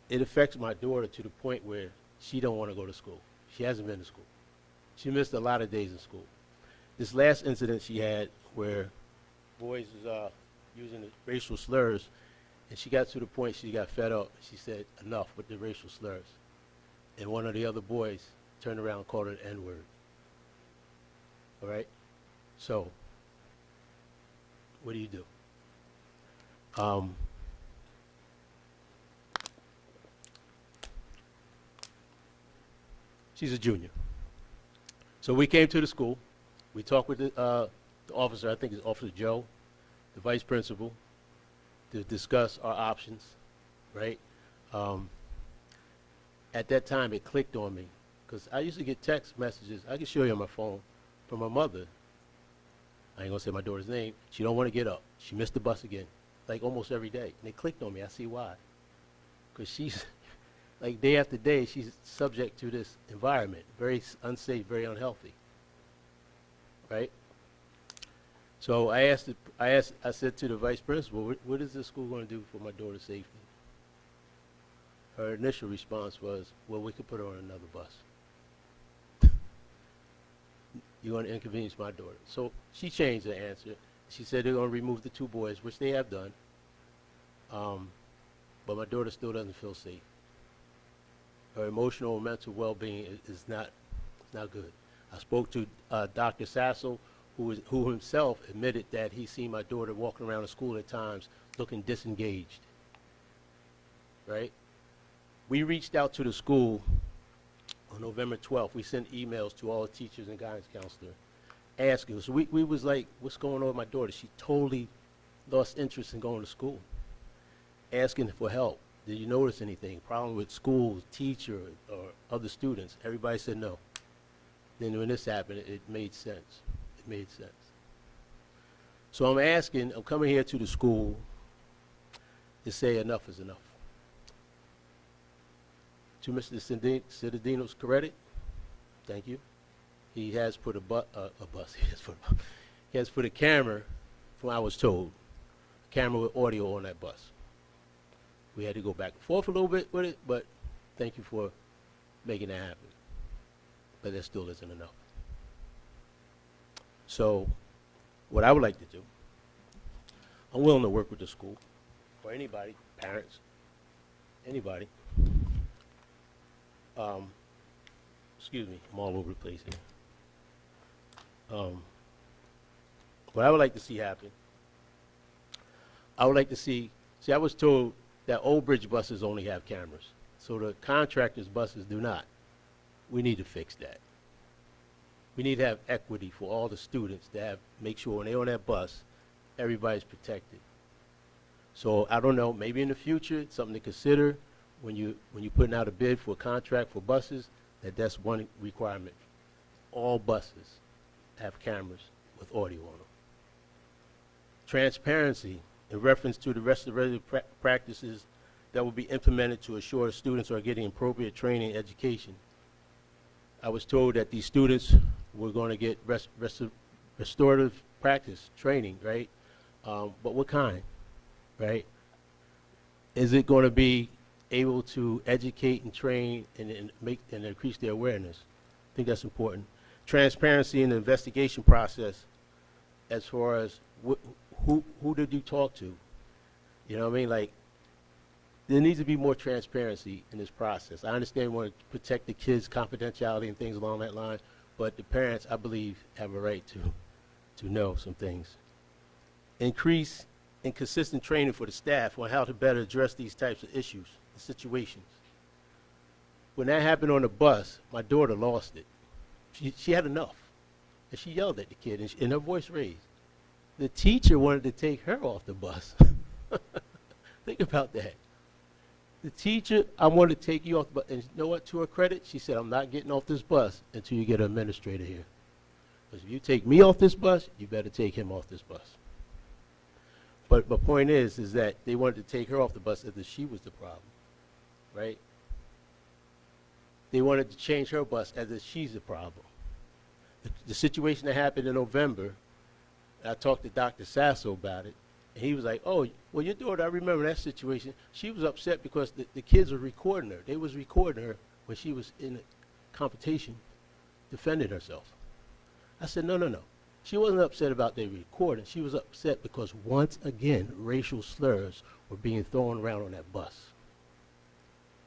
it affects my daughter to the point where she don't want to go to school. She hasn't been to school. She missed a lot of days in school. This last incident she had where boys was using the racial slurs, and she got to the point she got fed up. She said, enough with the racial slurs. And one of the other boys turned around and called her an N-word. All right? So, what do you do? She's a junior. So we came to the school. We talked with the officer, I think it's Officer Joe, the vice principal, to discuss our options, right? At that time, it clicked on me, because I used to get text messages, I can show you on my phone, from my mother. I ain't gonna say my daughter's name. She don't want to get up. She missed the bus again, like almost every day. And it clicked on me. I see why. Because she's, like day after day, she's subject to this environment, very unsafe, very unhealthy, right? So I said to the vice principal, what is this school going to do for my daughter's safety? Her initial response was, well, we could put her on another bus. You're going to inconvenience my daughter. So she changed the answer. She said they're going to remove the 2 boys, which they have done. But my daughter still doesn't feel safe. Her emotional and mental well-being is not good. I spoke to Dr. Sassel, who himself admitted that he's seen my daughter walking around the school at times looking disengaged, right? We reached out to the school on November 12th. We sent emails to all the teachers and guidance counselor asking. So we was like, what's going on with my daughter? She totally lost interest in going to school, asking for help. Did you notice anything? Problem with schools, teacher, or other students? Everybody said no. Then when this happened, it made sense. It made sense. So I'm coming here to the school to say enough is enough. To Mr. Citadino's credit, thank you. He has put he has put a camera, from what I was told, a camera with audio on that bus. We had to go back and forth a little bit with it, but thank you for making that happen. But that still isn't enough. So, what I would like to do, I'm willing to work with the school, or anybody, parents, anybody. Excuse me, I'm all over the place here. What I would like to see happen, I would like to see, I was told that Old Bridge buses only have cameras. So the contractors' buses do not. We need to fix that. We need to have equity for all the students to make sure when they're on that bus, everybody's protected. So I don't know, maybe in the future, it's something to consider when you're putting out a bid for a contract for buses, that's one requirement. All buses have cameras with audio on them. Transparency in reference to the rest of the regular practices that will be implemented to assure students are getting appropriate training and education. I was told that these students were going to get restorative practice training, right? But what kind, right? Is it going to be able to educate and train and make and increase their awareness? I think that's important. Transparency in the investigation process, as far as who did you talk to? You know what I mean? Like, there needs to be more transparency in this process. I understand we want to protect the kids' confidentiality and things along that line, but the parents, I believe, have a right to know some things. Increase and consistent training for the staff on how to better address these types of issues and situations. When that happened on the bus, my daughter lost it. She had enough, and she yelled at the kid, and her voice raised. The teacher wanted to take her off the bus. Think about that. The teacher, I want to take you off the bus. And you know what, to her credit, she said, I'm not getting off this bus until you get an administrator here. Because if you take me off this bus, you better take him off this bus. But the point is that they wanted to take her off the bus as if she was the problem, right? They wanted to change her bus as if she's the problem. The situation that happened in November, I talked to Dr. Sasso about it, and he was like, oh, well, your daughter, I remember that situation. She was upset because the kids were recording her. They was recording her when she was in a competition defending herself. I said, no. She wasn't upset about the recording. She was upset because, once again, racial slurs were being thrown around on that bus.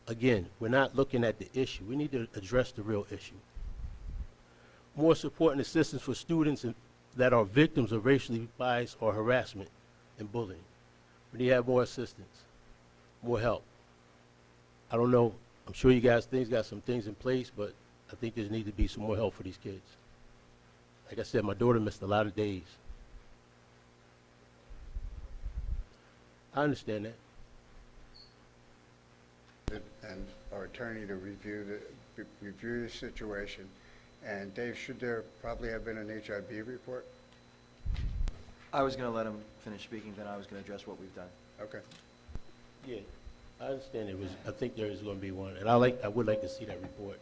Again, we're not looking at the issue. We need to address the real issue. More support and assistance for students that are victims of racially biased or harassment and bullying. We need to have more assistance, more help. I don't know, I'm sure you guys got some things in place, but I think there needs to be some more help for these kids. Like I said, my daughter missed a lot of days. I understand that. And our attorney to review the situation. And Dave, should there probably have been an HIB report? I was going to let him finish speaking, then I was going to address what we've done. Okay. Yeah, I understand I think there is going to be one, and I would like to see that report.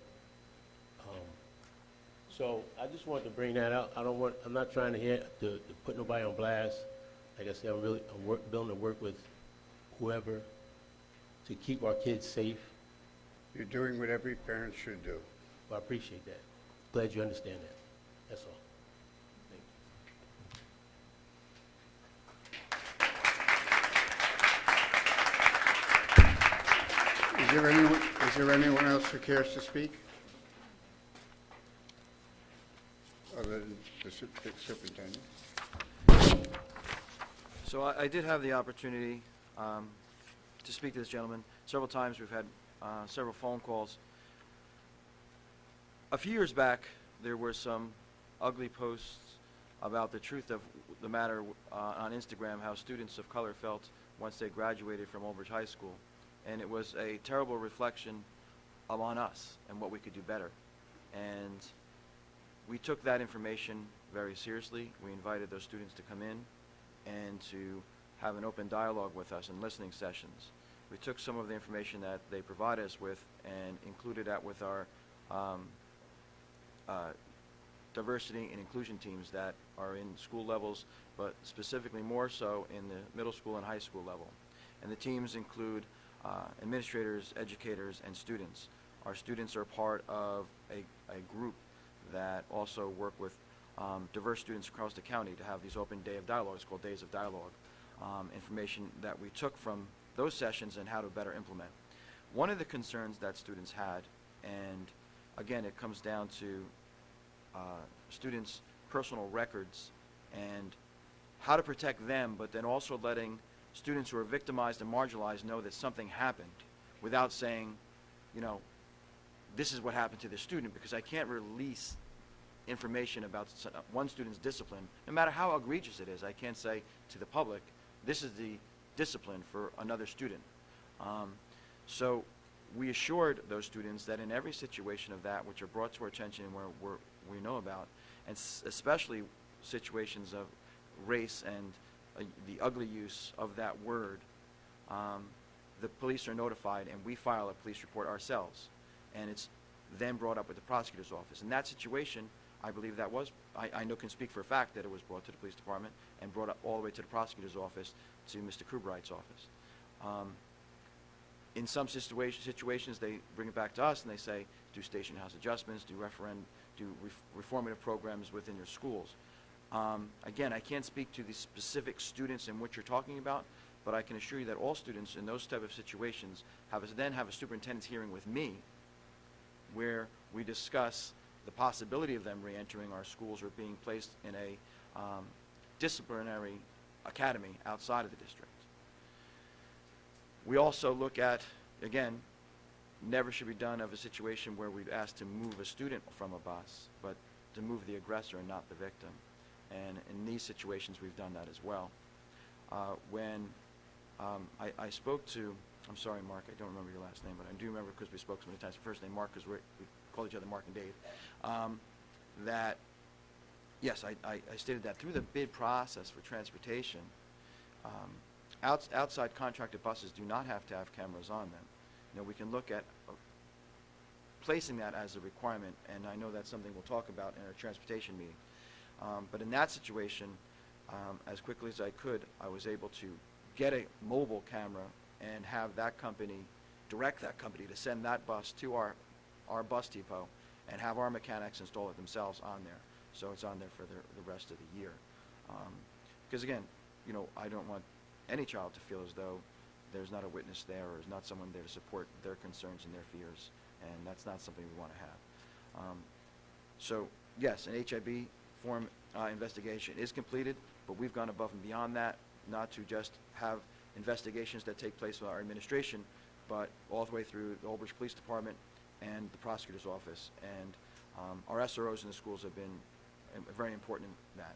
So I just wanted to bring that out. I'm not trying to put nobody on blast. Like I said, I'm willing to work with whoever to keep our kids safe. You're doing what every parent should do. Well, I appreciate that. Glad you understand that. That's all. Is there anyone else who cares to speak? Other than the superintendent? So I did have the opportunity to speak to this gentleman several times. We've had several phone calls. A few years back, there were some ugly posts about the truth of the matter on Instagram, how students of color felt once they graduated from Old Bridge High School. And it was a terrible reflection on us and what we could do better. And we took that information very seriously. We invited those students to come in and to have an open dialogue with us in listening sessions. We took some of the information that they provided us with and included that with our diversity and inclusion teams that are in school levels, but specifically more so in the middle school and high school level. And the teams include administrators, educators, and students. Our students are part of a group that also work with diverse students across the county to have these open day of dialogues called Days of Dialogue. Information that we took from those sessions and how to better implement. One of the concerns that students had, and again it comes down to students' personal records and how to protect them, but then also letting students who are victimized and marginalized know that something happened without saying, you know, this is what happened to the student, because I can't release information about one student's discipline, no matter how egregious it is. I can't say to the public, this is the discipline for another student. So we assured those students that in every situation of that which are brought to our attention and where we know about, and especially situations of race and the ugly use of that word, the police are notified and we file a police report ourselves. And it's then brought up with the prosecutor's office. In that situation, I believe that was, I know can speak for a fact that it was brought to the police department and brought up all the way to the prosecutor's office, to Mr. Kruberite's office. In some situations, they bring it back to us and they say, do station house adjustments, do reformative programs within your schools. Again, I can't speak to the specific students in what you're talking about, but I can assure you that all students in those type of situations then have a superintendent's hearing with me where we discuss the possibility of them re-entering our schools or being placed in a disciplinary academy outside of the district. We also look at, again, never should be done of a situation where we've asked to move a student from a bus, but to move the aggressor and not the victim. And in these situations, we've done that as well. When I spoke to, I'm sorry, Mark, I don't remember your last name, but I do remember because we spoke so many times. First name Mark, because we call each other Mark and Dave. That, yes, I stated that through the bid process for transportation, outside contracted buses do not have to have cameras on them. You know, we can look at placing that as a requirement, and I know that's something we'll talk about in our transportation meeting. But in that situation, as quickly as I could, I was able to get a mobile camera and have that company, direct that company to send that bus to our bus depot and have our mechanics install it themselves on there. So it's on there for the rest of the year. Because again, you know, I don't want any child to feel as though there's not a witness there or there's not someone there to support their concerns and their fears, and that's not something we want to have. So yes, an HIB form investigation is completed, but we've gone above and beyond that, not to just have investigations that take place with our administration, but all the way through the Old Bridge Police Department and the prosecutor's office. And our SROs in the schools have been very important in that.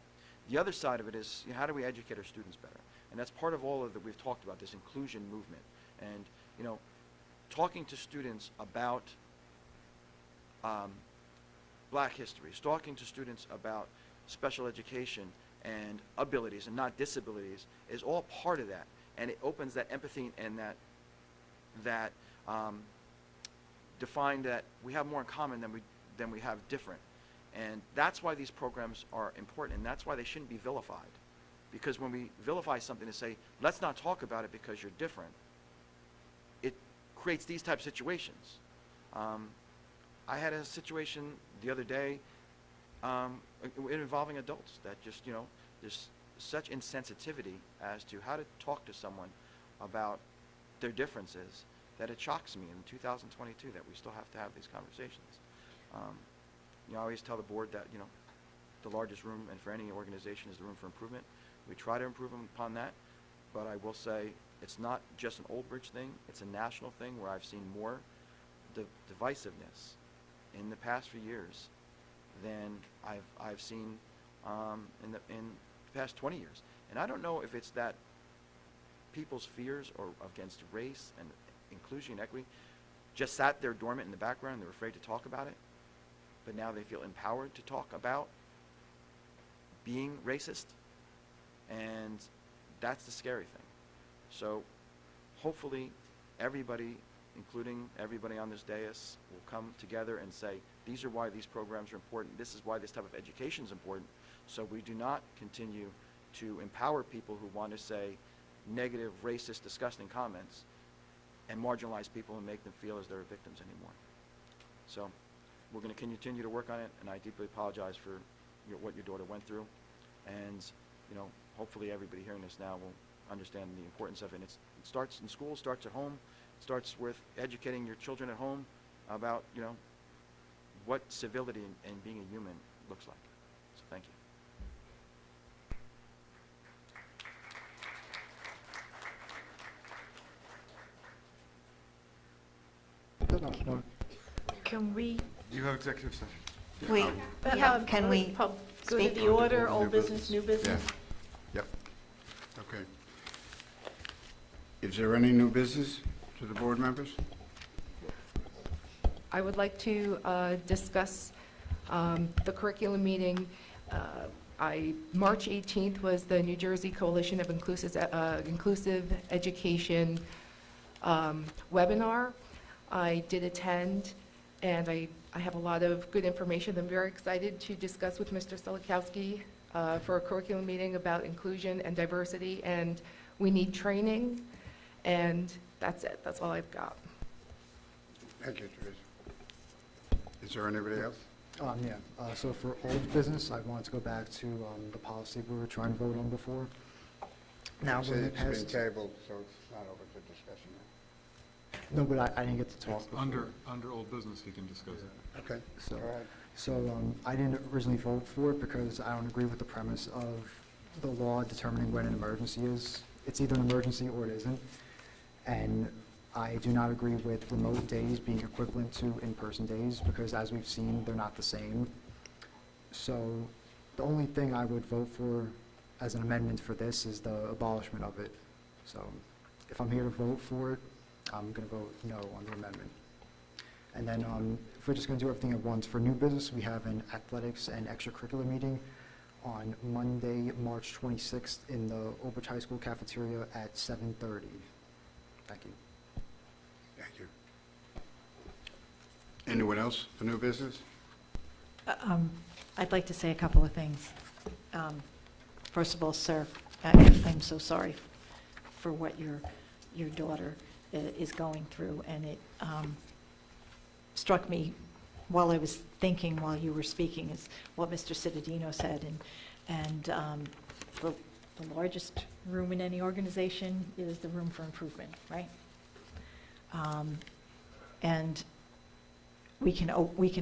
The other side of it is, you know, how do we educate our students better? And that's part of all of that we've talked about, this inclusion movement. And, you know, talking to students about Black history, talking to students about special education and abilities and not disabilities is all part of that. And it opens that empathy and that define that we have more in common than we have different. And that's why these programs are important, and that's why they shouldn't be vilified. Because when we vilify something to say, let's not talk about it because you're different, it creates these type of situations. I had a situation the other day involving adults that just, you know, there's such insensitivity as to how to talk to someone about their differences that it shocks me in 2022 that we still have to have these conversations. You know, I always tell the board that, you know, the largest room, and for any organization, is the room for improvement. We try to improve upon that, but I will say it's not just an Old Bridge thing, it's a national thing where I've seen more divisiveness in the past few years than I've seen in the past 20 years. And I don't know if it's that people's fears or against race and inclusion and equity just sat there dormant in the background and they're afraid to talk about it, but now they feel empowered to talk about being racist, and that's the scary thing. So hopefully everybody, including everybody on this dais, will come together and say, these are why these programs are important, this is why this type of education is important, so we do not continue to empower people who want to say negative, racist, disgusting comments and marginalize people and make them feel as they're victims anymore. So we're going to continue to work on it, and I deeply apologize for what your daughter went through. And, you know, hopefully everybody hearing this now will understand the importance of it. It starts in school, starts at home, starts with educating your children at home about, you know, what civility and being a human looks like. So thank you. Can we You have executive session. Wait, can we go to speak? the order, old business, new business? Yeah. Yep. Okay. Is there any new business to the board members? I would like to discuss the curriculum meeting. March 18th was the New Jersey Coalition of Inclusive Education webinar. I did attend, and I I have a lot of good information. I'm very excited to discuss with Mr. Solikowski for a curriculum meeting about inclusion and diversity, and we need training, and that's it. That's all I've got. Thank you, Teresa. Is there anybody else? So for old business, I wanted to go back to the policy we were trying to vote on before. Now, It's when it been passed, tabled, so it's not open for discussion now. no, but I didn't get to talk before. Under old business, he can discuss it. Okay, So, go ahead. I didn't originally vote for it because I don't agree with the premise of the law determining when an emergency is. It's either an emergency or it isn't. And I do not agree with remote days being equivalent to in-person days because, as we've seen, they're not the same. So the only thing I would vote for as an amendment for this is the abolishment of it. So if I'm here to vote for it, I'm going to vote no on the amendment. And then if we're just going to do everything at once, for new business, we have an athletics and extracurricular meeting on Monday, March 26th in the Old Bridge High School cafeteria at 7:30. Thank you. Thank you. Anyone else for new business? I'd like to say a couple of things. First of all, sir, I'm so sorry for what your daughter is going through, and it struck me while I was thinking, while you were speaking, is what Mr. Cittadino said, and the largest room in any organization is the room for improvement, right? And we can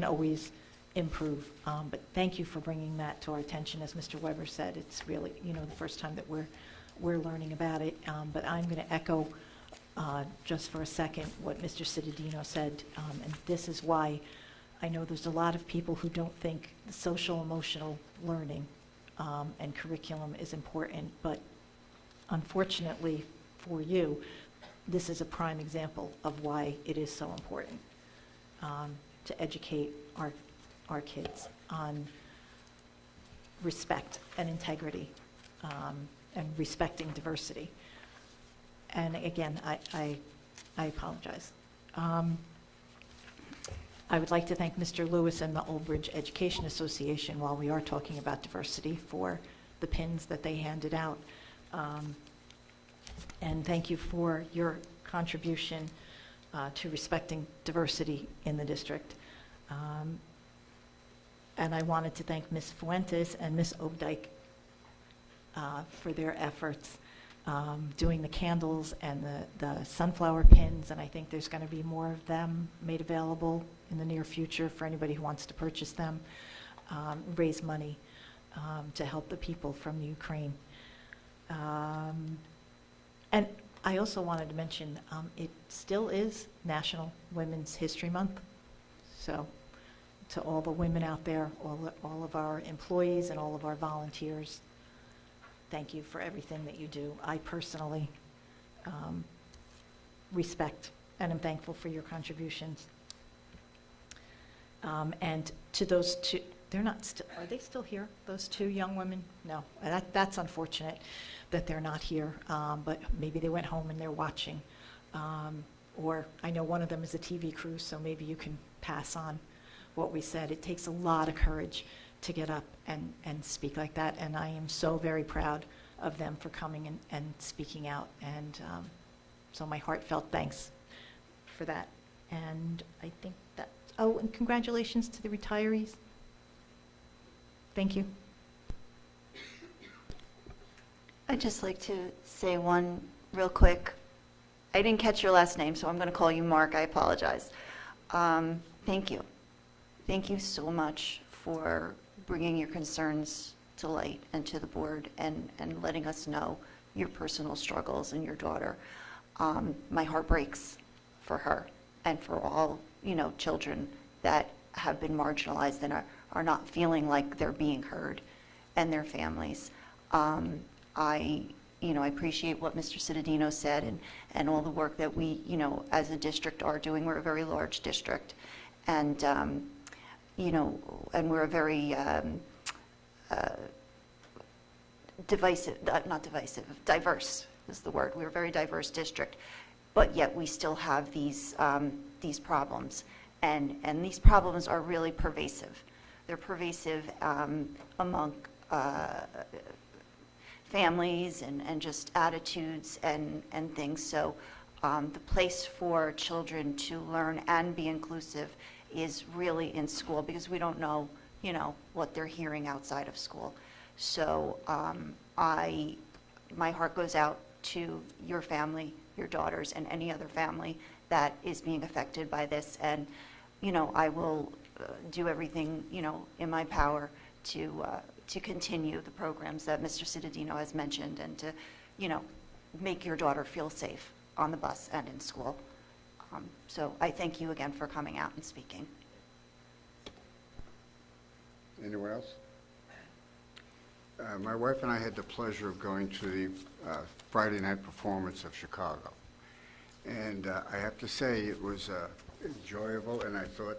always improve, but thank you for bringing that to our attention. As Mr. Weber said, it's really, the first time that we're learning about it, but I'm going to echo just for a second what Mr. Cittadino said, and this is why I know there's a lot of people who don't think the social emotional learning and curriculum is important, but unfortunately for you, this is a prime example of why it is so important to educate our kids on respect and integrity and respecting diversity. And again, I apologize. I would like to thank Mr. Lewis and the Old Bridge Education Association, while we are talking about diversity, for the pins that they handed out. And thank you for your contribution to respecting diversity in the district. And I wanted to thank Ms. Fuentes and Ms. Obdike for their efforts doing the candles and the sunflower pins, and I think there's going to be more of them made available in the near future for anybody who wants to purchase them, raise money to help the people from Ukraine. And I also wanted to mention, it still is National Women's History Month, so to all the women out there, all of our employees and all of our volunteers, thank you for everything that you do. I personally respect and am thankful for your contributions. And to those two, they're not still, are they still here, those two young women? No, that's unfortunate that they're not here, but maybe they went home and they're watching. Or I know one of them is a TV crew, so maybe you can pass on what we said. It takes a lot of courage to get up and speak like that, and I am so very proud of them for coming and speaking out, and so my heartfelt thanks for that. And I think that, oh, and congratulations to the retirees. Thank you. I'd just like to say one real quick. I didn't catch your last name, so I'm going to call you Mark. I apologize. Thank you. Thank you so much for bringing your concerns to light and to the board, and letting us know your personal struggles and your daughter. My heart breaks for her and for all, children that have been marginalized and are not feeling like they're being heard, and their families. I appreciate what Mr. Cittadino said, and all the work that we, as a district are doing. We're a very large district, and and we're a very diverse is the word. We're a very diverse district, but yet we still have these problems. And these problems are really pervasive. They're pervasive among families and just attitudes and things. So the place for children to learn and be inclusive is really in school, because we don't know, you know, what they're hearing outside of school. So my heart goes out to your family, your daughters, and any other family that is being affected by this. And, you know, I will do everything, you know, in my power to continue the programs that Mr. Cittadino has mentioned, and to, you know, make your daughter feel safe on the bus and in school. So I thank you again for coming out and speaking. Anyone else? My wife and I had the pleasure of going to the Friday night performance of Chicago. And I have to say, it was enjoyable, and I thought,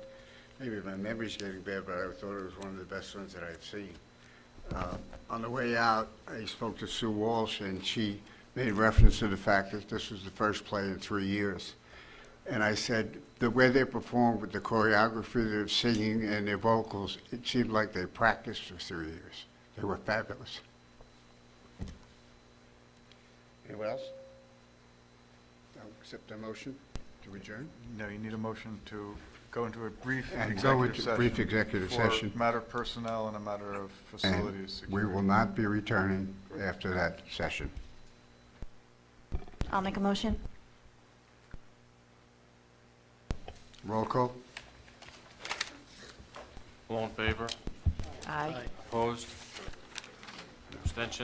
maybe my memory's getting bad, but I thought it was one of the best ones that I've seen. On the way out, I spoke to Sue Walsh, and she made reference to the fact that this was the first play in 3 years. And I said, the way they performed with the choreography, their singing and their vocals, it seemed like they practiced for 3 years. They were fabulous. Anyone else? I'll accept the motion to adjourn. No, you need a motion to go into a brief And executive go into session. brief executive session. For matter of personnel and a matter of facilities. And we will not be returning after that session. I'll make a motion. Roll call. All in favor? Aye. Opposed? Abstention?